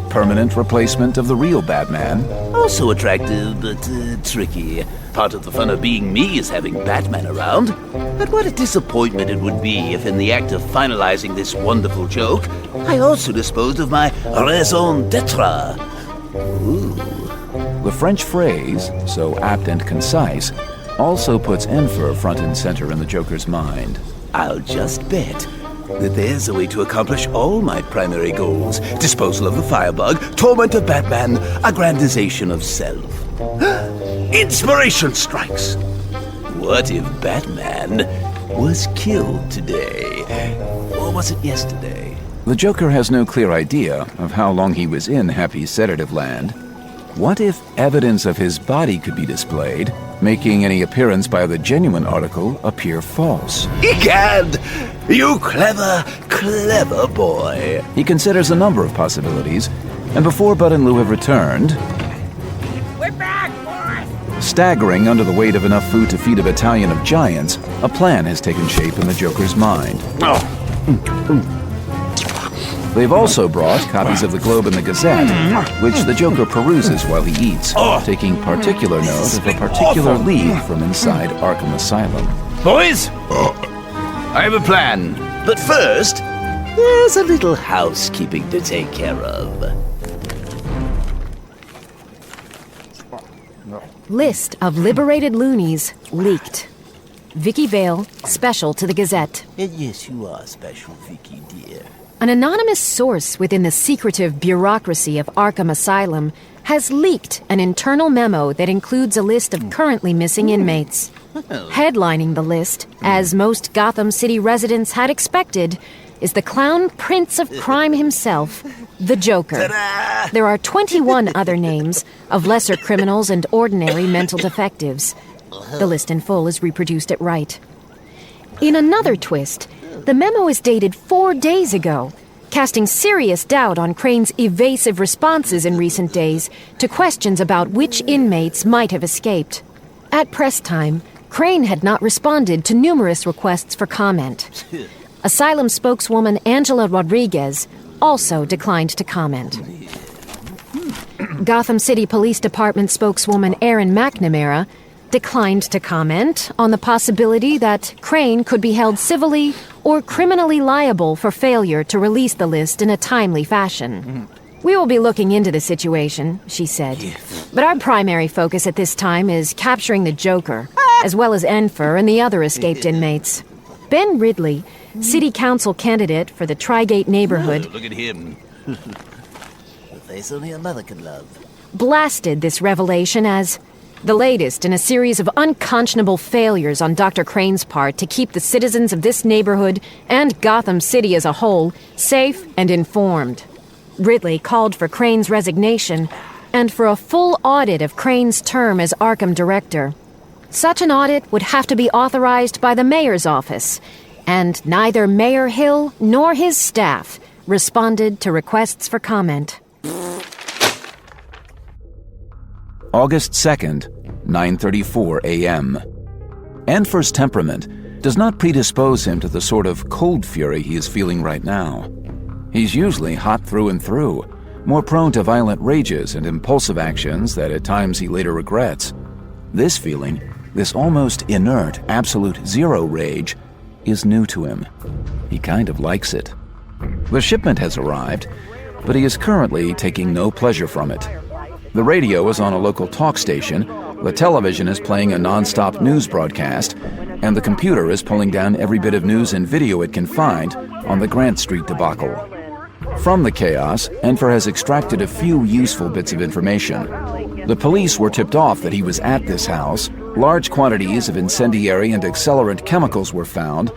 Permanent replacement of the real Batman. Also attractive, but tricky. Part of the fun of being me is having Batman around. But what a disappointment it would be if in the act of finalizing this wonderful joke, I also disposed of my raison d'etre. Ooh. The French phrase, so apt and concise, also puts Enfer front and center in the Joker's mind. I'll just bet that there's a way to accomplish all my primary goals. Disposal of the firebug, torment of Batman, aggrandization of self. Inspiration strikes! What if Batman was killed today? Or was it yesterday? The Joker has no clear idea of how long he was in Happy Sedative Land. What if evidence of his body could be displayed, making any appearance by the genuine article appear false? Egad! You clever, clever boy. He considers a number of possibilities, and before Bud and Lou have returned... We're back, boys! Staggering under the weight of enough food to feed a battalion of giants, a plan has taken shape in the Joker's mind. They've also brought copies of the Globe and the Gazette, which the Joker peruses while he eats, taking particular note of a particular lead from inside Arkham Asylum. Boys, I have a plan. But first, there's a little housekeeping to take care of. List of liberated loonies leaked. Vicky Vale, special to the Gazette. Yes, you are special, Vicky, dear. An anonymous source within the secretive bureaucracy of Arkham Asylum has leaked an internal memo that includes a list of currently missing inmates. Headlining the list, as most Gotham City residents had expected, is the clown prince of crime himself, the Joker. Ta-da! There are 21 other names of lesser criminals and ordinary mental defectives. The list in full is reproduced at right. In another twist, the memo is dated 4 days ago, casting serious doubt on Crane's evasive responses in recent days to questions about which inmates might have escaped. At press time, Crane had not responded to numerous requests for comment. Asylum spokeswoman Angela Rodriguez also declined to comment. Gotham City Police Department spokeswoman Erin McNamara declined to comment on the possibility that Crane could be held civilly or criminally liable for failure to release the list in a timely fashion. We will be looking into the situation, she said. But our primary focus at this time is capturing the Joker, as well as Enfer and the other escaped inmates. Ben Ridley, city council candidate for the Trigate neighborhood, Look at him. The face only a mother can love. Blasted this revelation as the latest in a series of unconscionable failures on Dr. Crane's part to keep the citizens of this neighborhood and Gotham City as a whole safe and informed. Ridley called for Crane's resignation and for a full audit of Crane's term as Arkham director. Such an audit would have to be authorized by the mayor's office, and neither Mayor Hill nor his staff responded to requests for comment. August 2nd, 9:34 a.m. Enfer's temperament does not predispose him to the sort of cold fury he is feeling right now. He's usually hot through and through, more prone to violent rages and impulsive actions that at times he later regrets. This feeling, this almost inert, absolute zero rage, is new to him. He kind of likes it. The shipment has arrived, but he is currently taking no pleasure from it. The radio is on a local talk station, the television is playing a non-stop news broadcast, and the computer is pulling down every bit of news and video it can find on the Grant Street debacle. From the chaos, Enfer has extracted a few useful bits of information. The police were tipped off that he was at this house, large quantities of incendiary and accelerant chemicals were found,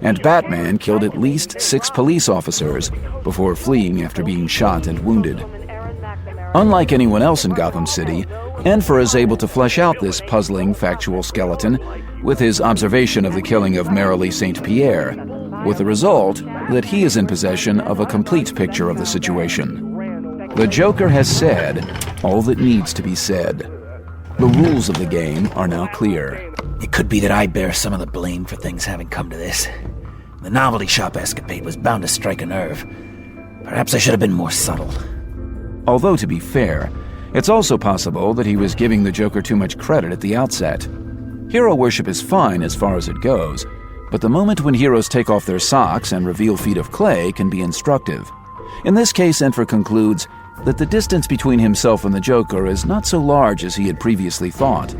and Batman killed at least 6 police officers before fleeing after being shot and wounded. Unlike anyone else in Gotham City, Enfer is able to flesh out this puzzling factual skeleton with his observation of the killing of Marilee St. Pierre, with the result that he is in possession of a complete picture of the situation. The Joker has said all that needs to be said. The rules of the game are now clear. It could be that I bear some of the blame for things having come to this. The novelty shop escapade was bound to strike a nerve. Perhaps I should have been more subtle. Although, to be fair, it's also possible that he was giving the Joker too much credit at the outset. Hero worship is fine as far as it goes, but the moment when heroes take off their socks and reveal feet of clay can be instructive. In this case, Enfer concludes that the distance between himself and the Joker is not so large as he had previously thought.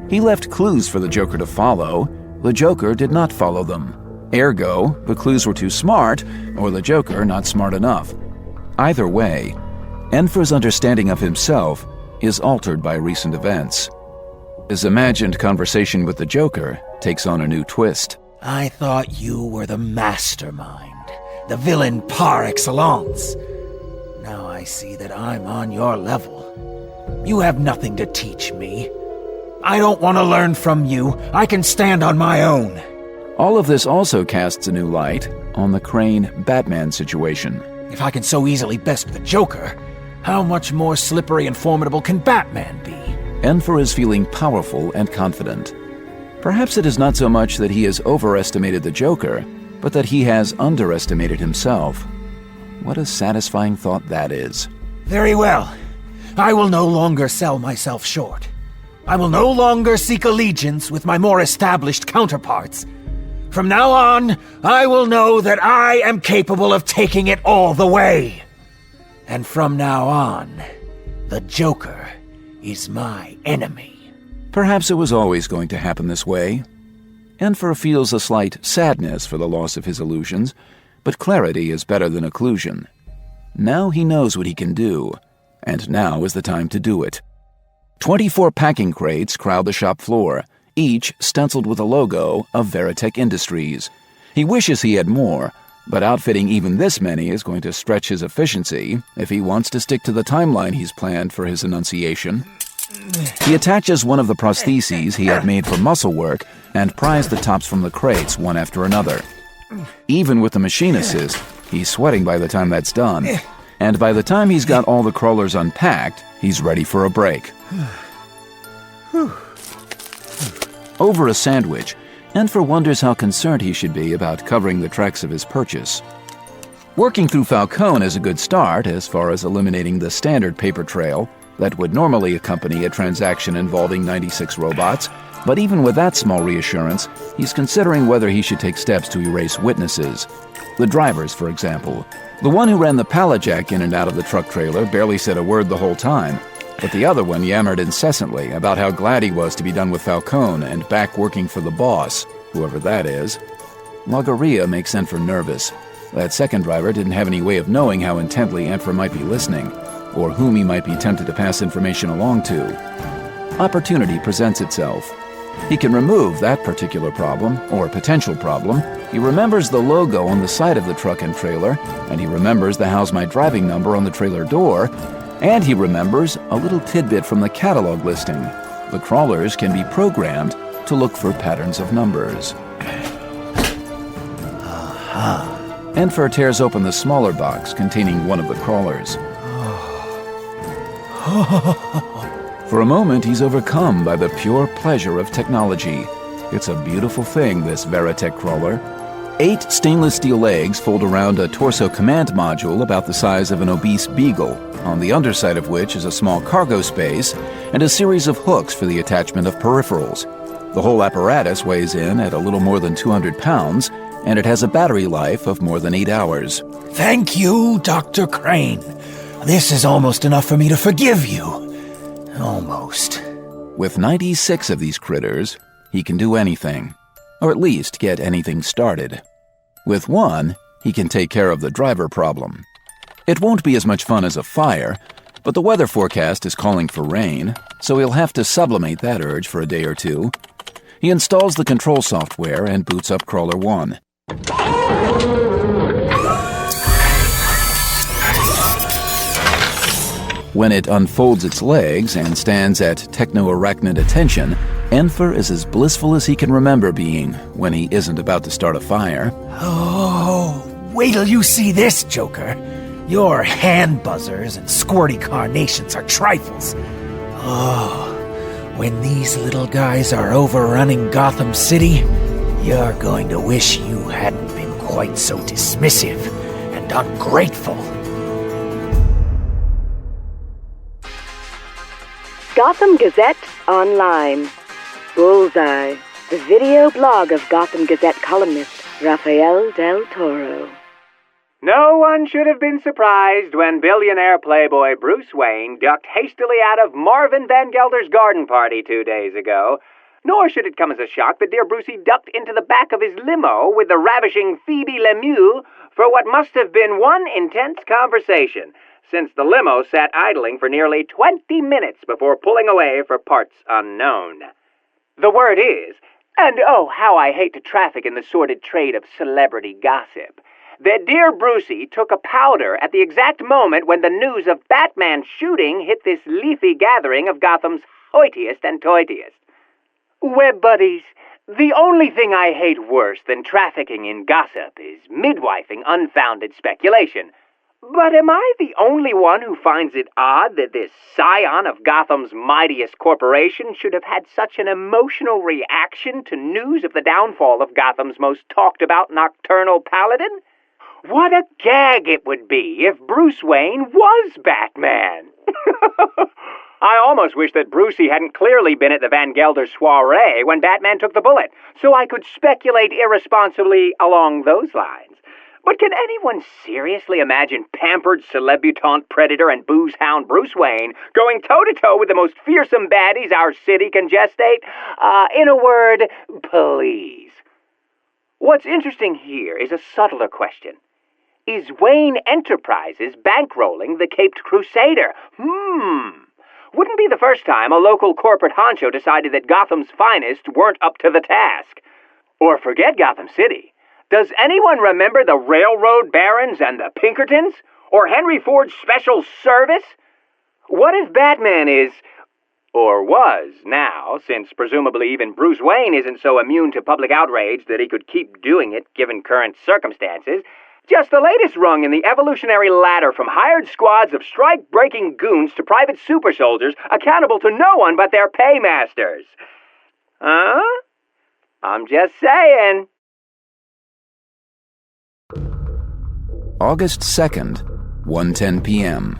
He left clues for the Joker to follow. The Joker did not follow them. Ergo, the clues were too smart, or the Joker not smart enough. Either way, Enfer's understanding of himself is altered by recent events. His imagined conversation with the Joker takes on a new twist. I thought you were the mastermind, the villain par excellence. Now I see that I'm on your level. You have nothing to teach me. I don't want to learn from you. I can stand on my own. All of this also casts a new light on the Crane-Batman situation. If I can so easily best the Joker, how much more slippery and formidable can Batman be? Enfer is feeling powerful and confident. Perhaps it is not so much that he has overestimated the Joker, but that he has underestimated himself. What a satisfying thought that is. Very well. I will no longer sell myself short. I will no longer seek allegiance with my more established counterparts. From now on, I will know that I am capable of taking it all the way. And from now on, the Joker is my enemy. Perhaps it was always going to happen this way. Enfer feels a slight sadness for the loss of his illusions, but clarity is better than occlusion. Now he knows what he can do, and now is the time to do it. 24 packing crates crowd the shop floor, each stenciled with a logo of Veritech Industries. He wishes he had more, but outfitting even this many is going to stretch his efficiency if he wants to stick to the timeline he's planned for his enunciation. He attaches one of the prostheses he had made for muscle work and pries the tops from the crates one after another. Even with the machine assist, he's sweating by the time that's done, and by the time he's got all the crawlers unpacked, he's ready for a break. Over a sandwich, Enfer wonders how concerned he should be about covering the tracks of his purchase. Working through Falcone is a good start as far as eliminating the standard paper trail that would normally accompany a transaction involving 96 robots, but even with that small reassurance, he's considering whether he should take steps to erase witnesses. The drivers, for example. The one who ran the pallet jack in and out of the truck trailer barely said a word the whole time, but the other one yammered incessantly about how glad he was to be done with Falcone and back working for the boss, whoever that is. Logorrhea makes Enfer nervous. That second driver didn't have any way of knowing how intently Enfer might be listening, or whom he might be tempted to pass information along to. Opportunity presents itself. He can remove that particular problem, or potential problem. He remembers the logo on the side of the truck and trailer, and he remembers the How's My Driving number on the trailer door, and he remembers a little tidbit from the catalog listing. The crawlers can be programmed to look for patterns of numbers. Enfer tears open the smaller box containing one of the crawlers. For a moment, he's overcome by the pure pleasure of technology. It's a beautiful thing, this Veritech crawler. 8 stainless steel legs fold around a torso command module about the size of an obese beagle, on the underside of which is a small cargo space and a series of hooks for the attachment of peripherals. The whole apparatus weighs in at a little more than 200 pounds, and it has a battery life of more than 8 hours. Thank you, Dr. Crane. This is almost enough for me to forgive you. Almost. With 96 of these critters, he can do anything, or at least get anything started. With one, he can take care of the driver problem. It won't be as much fun as a fire, but the weather forecast is calling for rain, so he'll have to sublimate that urge for a day or two. He installs the control software and boots up Crawler 1. When it unfolds its legs and stands at techno-arachnid attention, Enfer is as blissful as he can remember being when he isn't about to start a fire. Oh, wait till you see this, Joker. Your hand buzzers and squirty carnations are trifles. Oh, when these little guys are overrunning Gotham City, you're going to wish you hadn't been quite so dismissive and ungrateful. Gotham Gazette Online. Bullseye, the video blog of Gotham Gazette columnist Rafael del Toro. No one should have been surprised when billionaire playboy Bruce Wayne ducked hastily out of Marvin Van Gelder's garden party 2 days ago. Nor should it come as a shock that dear Brucey ducked into the back of his limo with the ravishing Phoebe Lemieux for what must have been one intense conversation, since the limo sat idling for nearly 20 minutes before pulling away for parts unknown. The word is, and oh, how I hate to traffic in the sordid trade of celebrity gossip, that dear Brucey took a powder at the exact moment when the news of Batman's shooting hit this leafy gathering of Gotham's hoitiest and toitiest. Web buddies, the only thing I hate worse than trafficking in gossip is midwifing unfounded speculation. But am I the only one who finds it odd that this scion of Gotham's mightiest corporation should have had such an emotional reaction to news of the downfall of Gotham's most talked-about nocturnal paladin? What a gag it would be if Bruce Wayne was Batman! I almost wish that Brucey hadn't clearly been at the Van Gelder soiree when Batman took the bullet, so I could speculate irresponsibly along those lines. But can anyone seriously imagine pampered celebutante predator and booze hound Bruce Wayne going toe-to-toe with the most fearsome baddies our city can gestate? In a word, please. What's interesting here is a subtler question. Is Wayne Enterprises bankrolling the Caped Crusader? Wouldn't be the first time a local corporate honcho decided that Gotham's finest weren't up to the task. Or forget Gotham City. Does anyone remember the Railroad Barons and the Pinkertons? Or Henry Ford's Special Service? What if Batman is, or was now, since presumably even Bruce Wayne isn't so immune to public outrage that he could keep doing it given current circumstances, just the latest rung in the evolutionary ladder from hired squads of strike-breaking goons to private super soldiers accountable to no one but their paymasters? Huh? I'm just saying. August 2nd, 1:10 p.m.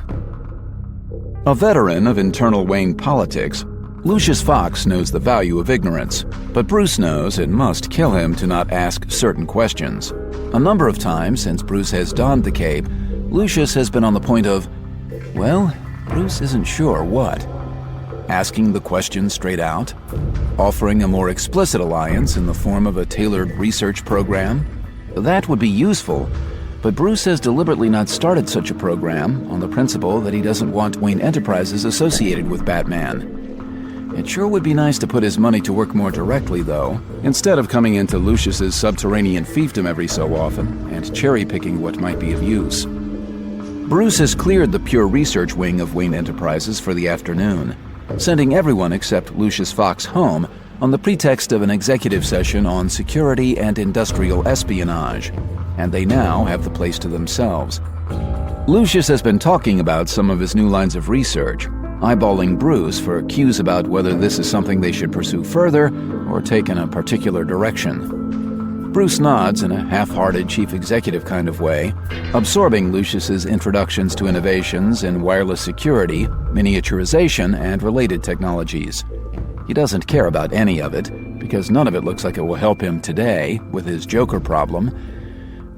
A veteran of internal Wayne politics, Lucius Fox knows the value of ignorance, but Bruce knows it must kill him to not ask certain questions. A number of times since Bruce has donned the cape, Lucius has been on the point of, well, Bruce isn't sure what. Asking the question straight out, offering a more explicit alliance in the form of a tailored research program. That would be useful, but Bruce has deliberately not started such a program on the principle that he doesn't want Wayne Enterprises associated with Batman. It sure would be nice to put his money to work more directly, though, instead of coming into Lucius's subterranean fiefdom every so often and cherry-picking what might be of use. Bruce has cleared the pure research wing of Wayne Enterprises for the afternoon, sending everyone except Lucius Fox home on the pretext of an executive session on security and industrial espionage, and they now have the place to themselves. Lucius has been talking about some of his new lines of research, eyeballing Bruce for cues about whether this is something they should pursue further or take in a particular direction. Bruce nods in a half-hearted chief executive kind of way, absorbing Lucius's introductions to innovations in wireless security, miniaturization, and related technologies. He doesn't care about any of it, because none of it looks like it will help him today with his Joker problem,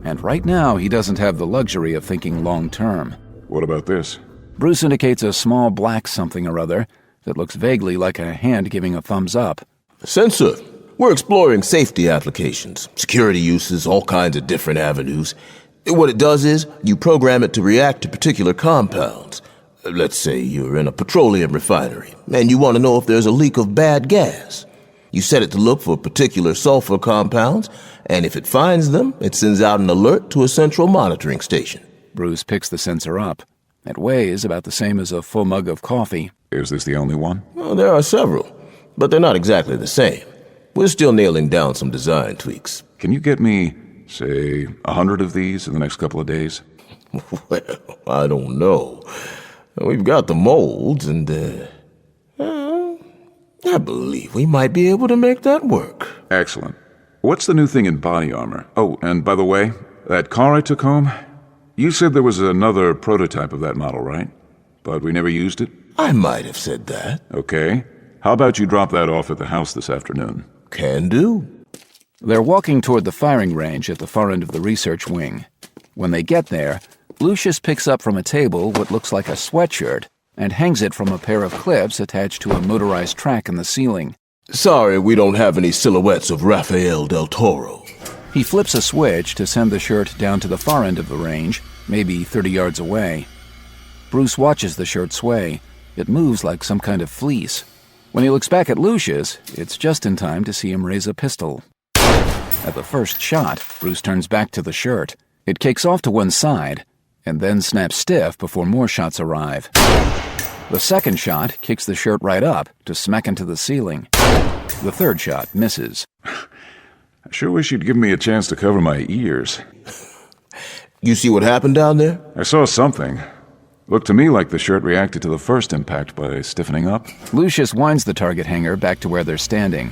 and right now he doesn't have the luxury of thinking long-term. What about this? Bruce indicates a small black something or other that looks vaguely like a hand giving a thumbs up. Sensor. We're exploring safety applications, security uses, all kinds of different avenues. What it does is, you program it to react to particular compounds. Let's say you're in a petroleum refinery, and you want to know if there's a leak of bad gas. You set it to look for particular sulfur compounds, and if it finds them, it sends out an alert to a central monitoring station. Bruce picks the sensor up. It weighs about the same as a full mug of coffee. Is this the only one? Well, there are several, but they're not exactly the same. We're still nailing down some design tweaks. Can you get me, say, 100 of these in the next couple of days? Well, I don't know. We've got the molds, and I believe we might be able to make that work. Excellent. What's the new thing in body armor? Oh, and by the way, that car I took home, you said there was another prototype of that model, right? But we never used it? I might have said that. Okay. How about you drop that off at the house this afternoon? Can do. They're walking toward the firing range at the far end of the research wing. When they get there, Lucius picks up from a table what looks like a sweatshirt and hangs it from a pair of clips attached to a motorized track in the ceiling. Sorry, we don't have any silhouettes of Rafael del Toro. He flips a switch to send the shirt down to the far end of the range, maybe 30 yards away. Bruce watches the shirt sway. It moves like some kind of fleece. When he looks back at Lucius, it's just in time to see him raise a pistol. At the first shot, Bruce turns back to the shirt. It kicks off to one side, and then snaps stiff before more shots arrive. The second shot kicks the shirt right up to smack into the ceiling. The third shot misses. I sure wish you'd give me a chance to cover my ears. You see what happened down there? I saw something. Looked to me like the shirt reacted to the first impact by stiffening up. Lucius winds the target hanger back to where they're standing.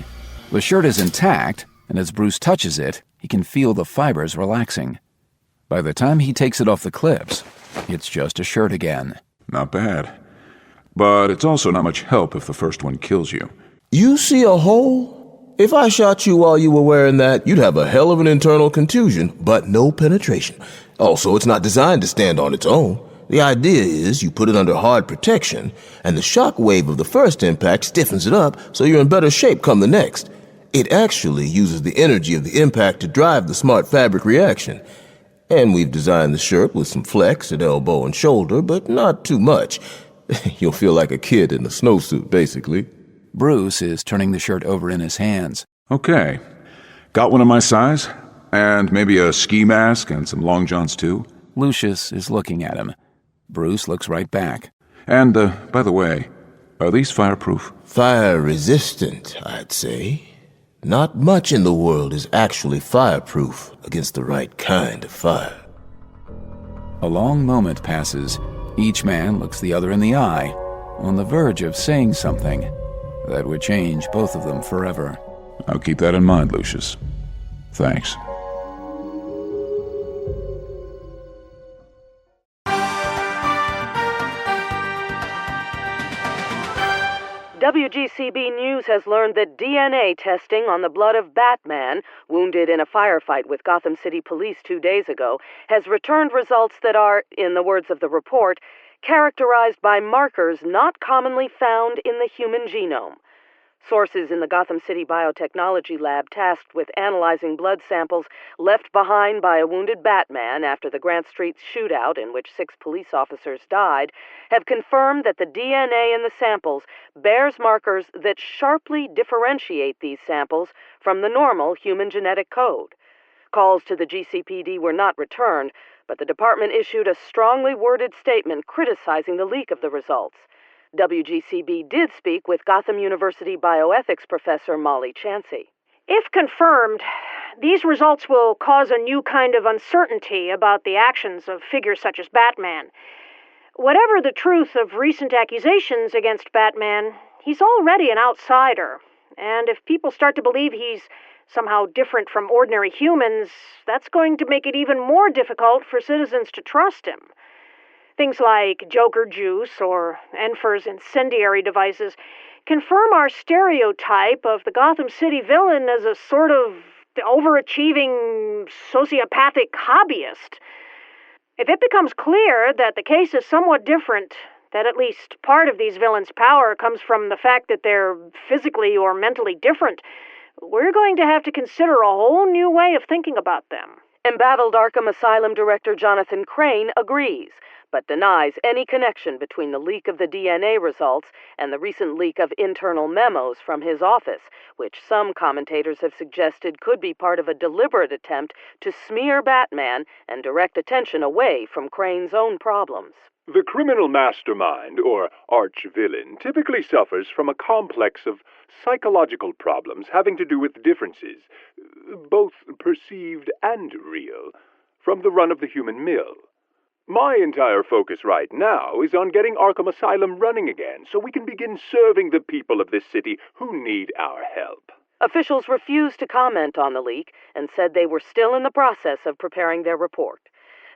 The shirt is intact, and as Bruce touches it, he can feel the fibers relaxing. By the time he takes it off the clips, it's just a shirt again. Not bad. But it's also not much help if the first one kills you. You see a hole? If I shot you while you were wearing that, you'd have a hell of an internal contusion, but no penetration. Also, it's not designed to stand on its own. The idea is you put it under hard protection, and the shock wave of the first impact stiffens it up so you're in better shape come the next. It actually uses the energy of the impact to drive the smart fabric reaction. And we've designed the shirt with some flex at elbow and shoulder, but not too much. You'll feel like a kid in a snowsuit, basically. Bruce is turning the shirt over in his hands. Okay. Got one of my size? And maybe a ski mask and some long johns, too? Lucius is looking at him. Bruce looks right back. And, by the way, are these fireproof? Fire-resistant, I'd say. Not much in the world is actually fireproof against the right kind of fire. A long moment passes. Each man looks the other in the eye, on the verge of saying something that would change both of them forever. I'll keep that in mind, Lucius. Thanks. WGCB News has learned that DNA testing on the blood of Batman, wounded in a firefight with Gotham City Police 2 days ago, has returned results that are, in the words of the report, characterized by markers not commonly found in the human genome. Sources in the Gotham City Biotechnology Lab tasked with analyzing blood samples left behind by a wounded Batman after the Grant Street shootout in which 6 police officers died have confirmed that the DNA in the samples bears markers that sharply differentiate these samples from the normal human genetic code. Calls to the GCPD were not returned, but the department issued a strongly worded statement criticizing the leak of the results. WGCB did speak with Gotham University bioethics professor Molly Chansey. If confirmed, these results will cause a new kind of uncertainty about the actions of figures such as Batman. Whatever the truth of recent accusations against Batman, he's already an outsider. And if people start to believe he's somehow different from ordinary humans, that's going to make it even more difficult for citizens to trust him. Things like Joker juice or Enfer's incendiary devices confirm our stereotype of the Gotham City villain as a sort of overachieving sociopathic hobbyist. If it becomes clear that the case is somewhat different, that at least part of these villains' power comes from the fact that they're physically or mentally different, we're going to have to consider a whole new way of thinking about them. Embattled ARKHAM Asylum director Jonathan Crane agrees, but denies any connection between the leak of the DNA results and the recent leak of internal memos from his office, which some commentators have suggested could be part of a deliberate attempt to smear Batman and direct attention away from Crane's own problems. The criminal mastermind, or archvillain, typically suffers from a complex of psychological problems having to do with differences, both perceived and real, from the run of the human mill. My entire focus right now is on getting ARKHAM Asylum running again so we can begin serving the people of this city who need our help. Officials refused to comment on the leak and said they were still in the process of preparing their report.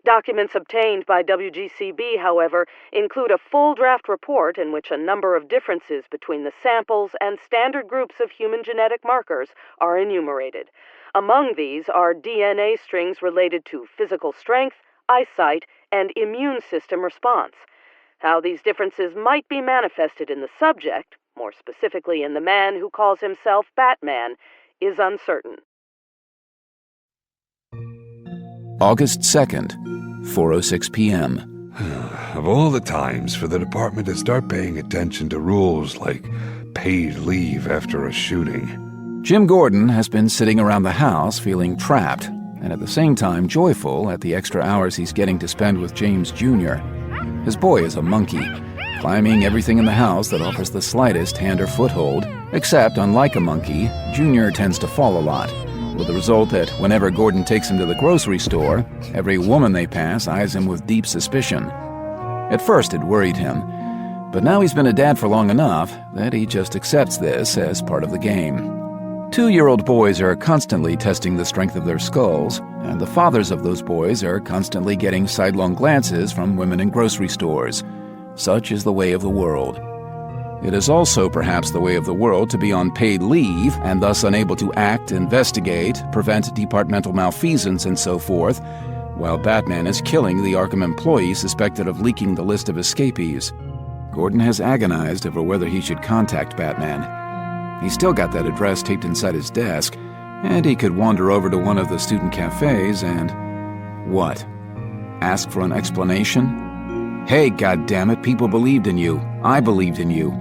Documents obtained by WGCB, however, include a full draft report in which a number of differences between the samples and standard groups of human genetic markers are enumerated. Among these are DNA strings related to physical strength, eyesight, and immune system response. How these differences might be manifested in the subject, more specifically in the man who calls himself Batman, is uncertain. August 2nd, 4:06 p.m. Of all the times for the department to start paying attention to rules like paid leave after a shooting. Jim Gordon has been sitting around the house feeling trapped, and at the same time joyful at the extra hours he's getting to spend with James Jr. His boy is a monkey, climbing everything in the house that offers the slightest hand or foothold, except, unlike a monkey, Jr. tends to fall a lot, with the result that whenever Gordon takes him to the grocery store, every woman they pass eyes him with deep suspicion. At first it worried him, but now he's been a dad for long enough that he just accepts this as part of the game. 2-year-old boys are constantly testing the strength of their skulls, and the fathers of those boys are constantly getting sidelong glances from women in grocery stores. Such is the way of the world. It is also perhaps the way of the world to be on paid leave and thus unable to act, investigate, prevent departmental malfeasance, and so forth, while Batman is killing the Arkham employee suspected of leaking the list of escapees. Gordon has agonized over whether he should contact Batman. He's still got that address taped inside his desk, and he could wander over to one of the student cafes and... what? Ask for an explanation? Hey, goddammit, people believed in you. I believed in you.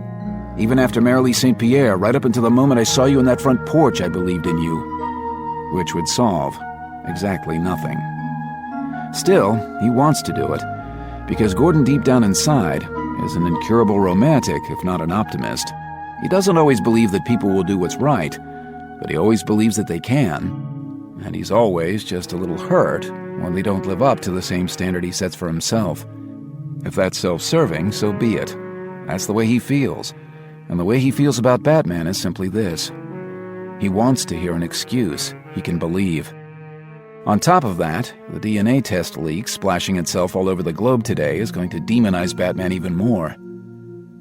Even after Marilee St. Pierre, right up until the moment I saw you on that front porch, I believed in you. Which would solve exactly nothing. Still, he wants to do it, because Gordon deep down inside is an incurable romantic, if not an optimist. He doesn't always believe that people will do what's right, but he always believes that they can. And he's always just a little hurt when they don't live up to the same standard he sets for himself. If that's self-serving, so be it. That's the way he feels. And the way he feels about Batman is simply this. He wants to hear an excuse he can believe. On top of that, the DNA test leak splashing itself all over the globe today is going to demonize Batman even more.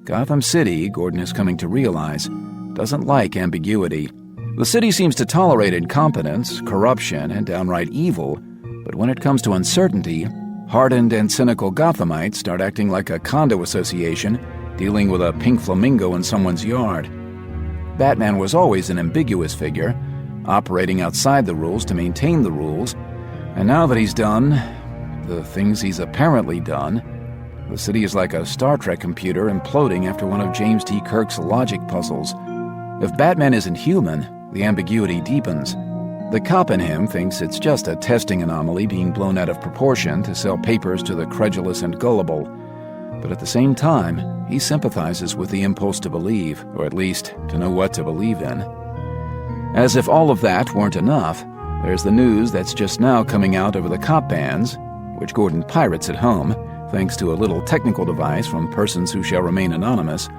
Gotham City, Gordon is coming to realize, doesn't like ambiguity. The city seems to tolerate incompetence, corruption, and downright evil, but when it comes to uncertainty, hardened and cynical Gothamites start acting like a condo association dealing with a pink flamingo in someone's yard. Batman was always an ambiguous figure, operating outside the rules to maintain the rules, and now that he's done the things he's apparently done, the city is like a Star Trek computer imploding after one of James T. Kirk's logic puzzles. If Batman isn't human, the ambiguity deepens. The cop in him thinks it's just a testing anomaly being blown out of proportion to sell papers to the credulous and gullible. But at the same time, he sympathizes with the impulse to believe, or at least to know what to believe in. As if all of that weren't enough, there's the news that's just now coming out over the cop bans, which Gordon pirates at home, thanks to a little technical device from persons who shall remain anonymous.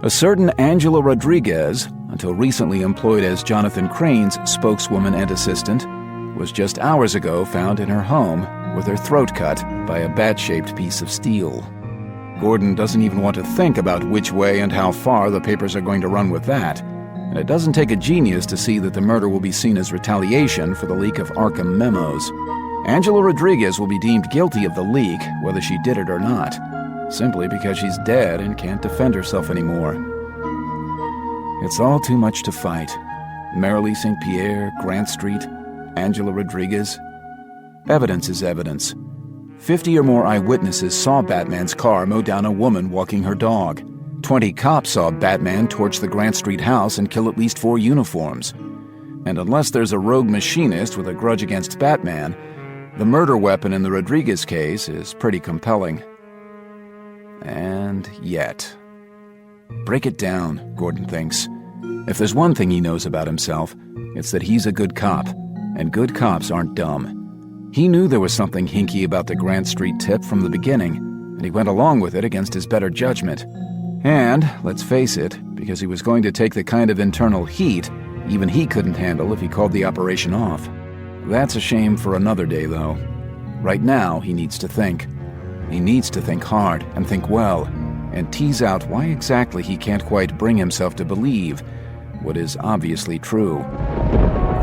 A certain Angela Rodriguez, until recently employed as Jonathan Crane's spokeswoman and assistant, was just hours ago found in her home with her throat cut by a bat-shaped piece of steel. Gordon doesn't even want to think about which way and how far the papers are going to run with that, and it doesn't take a genius to see that the murder will be seen as retaliation for the leak of ARKHAM memos. Angela Rodriguez will be deemed guilty of the leak, whether she did it or not, simply because she's dead and can't defend herself anymore. It's all too much to fight. Marilee St. Pierre, Grant Street, Angela Rodriguez. Evidence is evidence. 50 or more eyewitnesses saw Batman's car mow down a woman walking her dog. 20 cops saw Batman torch the Grant Street house and kill at least 4 uniforms. And unless there's a rogue machinist with a grudge against Batman, the murder weapon in the Rodriguez case is pretty compelling. And yet. Break it down, Gordon thinks. If there's one thing he knows about himself, it's that he's a good cop, and good cops aren't dumb. He knew there was something hinky about the Grant Street tip from the beginning, and he went along with it against his better judgment. And, let's face it, because he was going to take the kind of internal heat even he couldn't handle if he called the operation off. That's a shame for another day, though. Right now, he needs to think. He needs to think hard and think well, and tease out why exactly he can't quite bring himself to believe what is obviously true.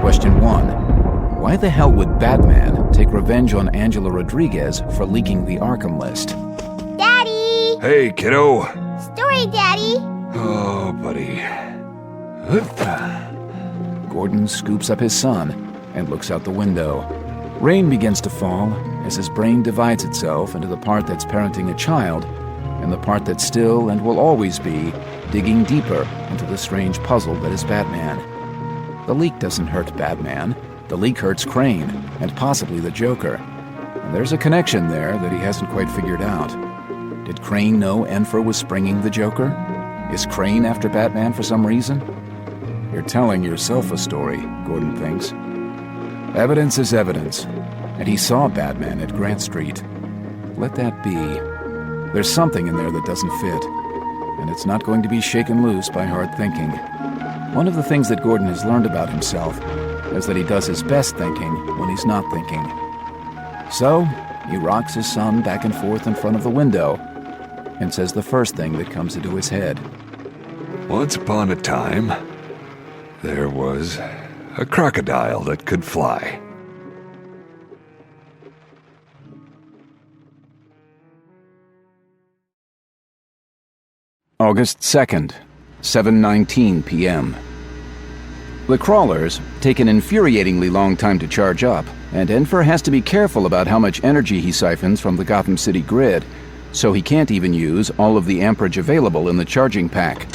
Question 1. Why the hell would Batman take revenge on Angela Rodriguez for leaking the Arkham list? Daddy! Hey, kiddo! Story, Daddy! Oh, buddy. Gordon scoops up his son and looks out the window. Rain begins to fall as his brain divides itself into the part that's parenting a child and the part that still and will always be digging deeper into the strange puzzle that is Batman. The leak doesn't hurt Batman. The leak hurts Crane, and possibly the Joker. And there's a connection there that he hasn't quite figured out. Did Crane know Enfer was springing the Joker? Is Crane after Batman for some reason? You're telling yourself a story, Gordon thinks. Evidence is evidence, and he saw Batman at Grant Street. Let that be. There's something in there that doesn't fit, and it's not going to be shaken loose by hard thinking. One of the things that Gordon has learned about himself is that he does his best thinking when he's not thinking. So, he rocks his son back and forth in front of the window and says the first thing that comes into his head. Once upon a time, there was a crocodile that could fly. August 2nd, 7:19 p.m. The crawlers take an infuriatingly long time to charge up, and Enfer has to be careful about how much energy he siphons from the Gotham City grid, so he can't even use all of the amperage available in the charging pack.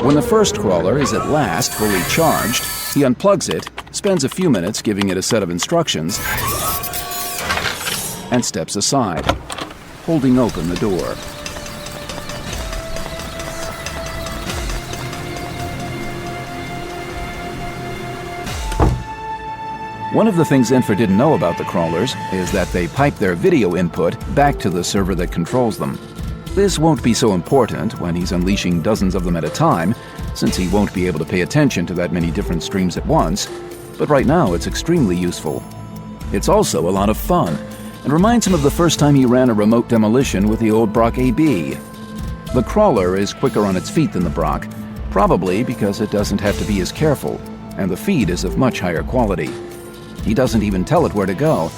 When the first crawler is at last fully charged, he unplugs it, spends a few minutes giving it a set of instructions, and steps aside, holding open the door. One of the things Enfer didn't know about the crawlers is that they pipe their video input back to the server that controls them. This won't be so important when he's unleashing dozens of them at a time, since he won't be able to pay attention to that many different streams at once, but right now it's extremely useful. It's also a lot of fun, and reminds him of the first time he ran a remote demolition with the old Brock AB. The crawler is quicker on its feet than the Brock, probably because it doesn't have to be as careful, and the feed is of much higher quality. He doesn't even tell it where to go,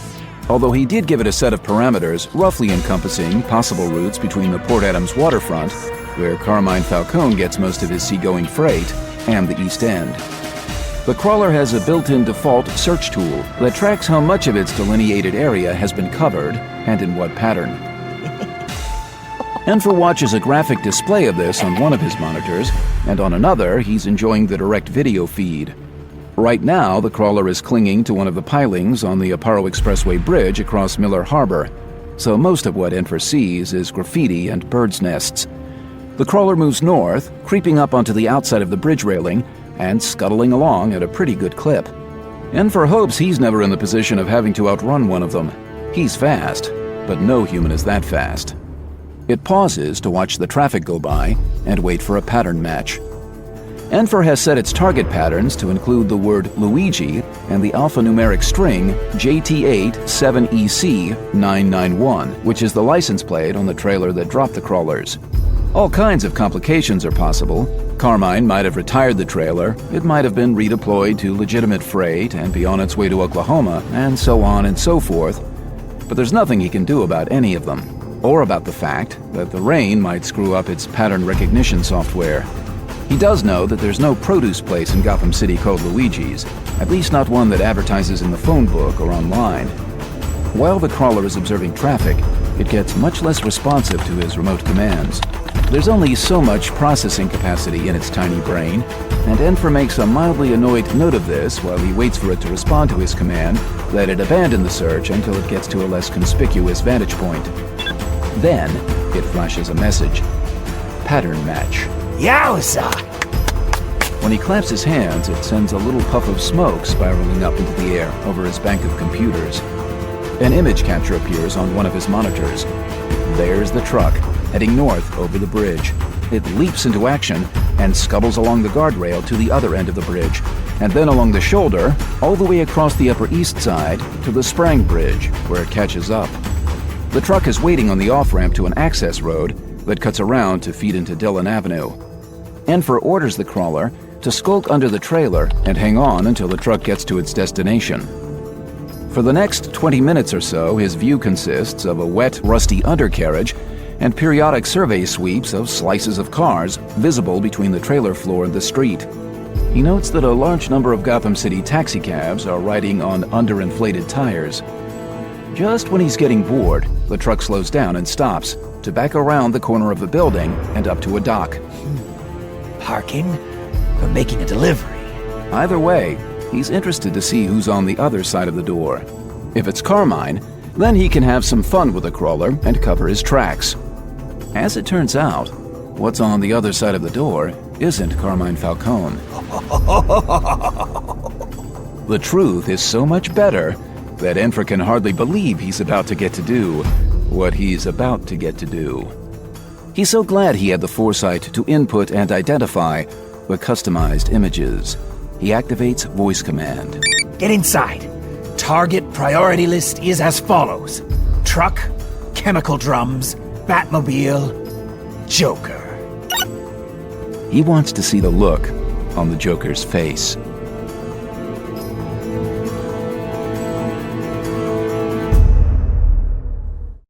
although he did give it a set of parameters roughly encompassing possible routes between the Port Adams waterfront, where Carmine Falcone gets most of his seagoing freight, and the East End. The crawler has a built-in default search tool that tracks how much of its delineated area has been covered and in what pattern. Enfer watches a graphic display of this on one of his monitors, and on another he's enjoying the direct video feed. Right now, the crawler is clinging to one of the pilings on the Aparo Expressway Bridge across Miller Harbor, so most of what Enfer sees is graffiti and birds' nests. The crawler moves north, creeping up onto the outside of the bridge railing, and scuttling along at a pretty good clip. Enfer hopes he's never in the position of having to outrun one of them. He's fast, but no human is that fast. It pauses to watch the traffic go by and wait for a pattern match. Enfer has set its target patterns to include the word Luigi and the alphanumeric string JT87EC991, which is the license plate on the trailer that dropped the crawlers. All kinds of complications are possible. Carmine might have retired the trailer, it might have been redeployed to legitimate freight and be on its way to Oklahoma, and so on and so forth. But there's nothing he can do about any of them, or about the fact that the rain might screw up its pattern recognition software. He does know that there's no produce place in Gotham City called Luigi's, at least not one that advertises in the phone book or online. While the crawler is observing traffic, it gets much less responsive to his remote commands. There's only so much processing capacity in its tiny brain, and Enfer makes a mildly annoyed note of this while he waits for it to respond to his command that it abandon the search until it gets to a less conspicuous vantage point. Then, it flashes a message. Pattern match. Yowza! When he claps his hands, it sends a little puff of smoke spiraling up into the air over his bank of computers. An image capture appears on one of his monitors. There's the truck, heading north over the bridge. It leaps into action and scuttles along the guardrail to the other end of the bridge, and then along the shoulder, all the way across the Upper East Side to the Sprang Bridge, where it catches up. The truck is waiting on the off-ramp to an access road that cuts around to feed into Dillon Avenue. Enfer orders the crawler to skulk under the trailer and hang on until the truck gets to its destination. For the next 20 minutes or so, his view consists of a wet, rusty undercarriage and periodic survey sweeps of slices of cars visible between the trailer floor and the street. He notes that a large number of Gotham City taxicabs are riding on underinflated tires. Just when he's getting bored, the truck slows down and stops to back around the corner of the building and up to a dock. Parking? Or making a delivery? Either way, he's interested to see who's on the other side of the door. If it's Carmine, then he can have some fun with the crawler and cover his tracks. As it turns out, what's on the other side of the door isn't Carmine Falcone. The truth is so much better that Enfer can hardly believe he's about to get to do what he's about to get to do. He's so glad he had the foresight to input and identify the customized images. He activates voice command. Get inside. Target priority list is as follows. Truck, chemical drums, Batmobile, Joker. He wants to see the look on the Joker's face.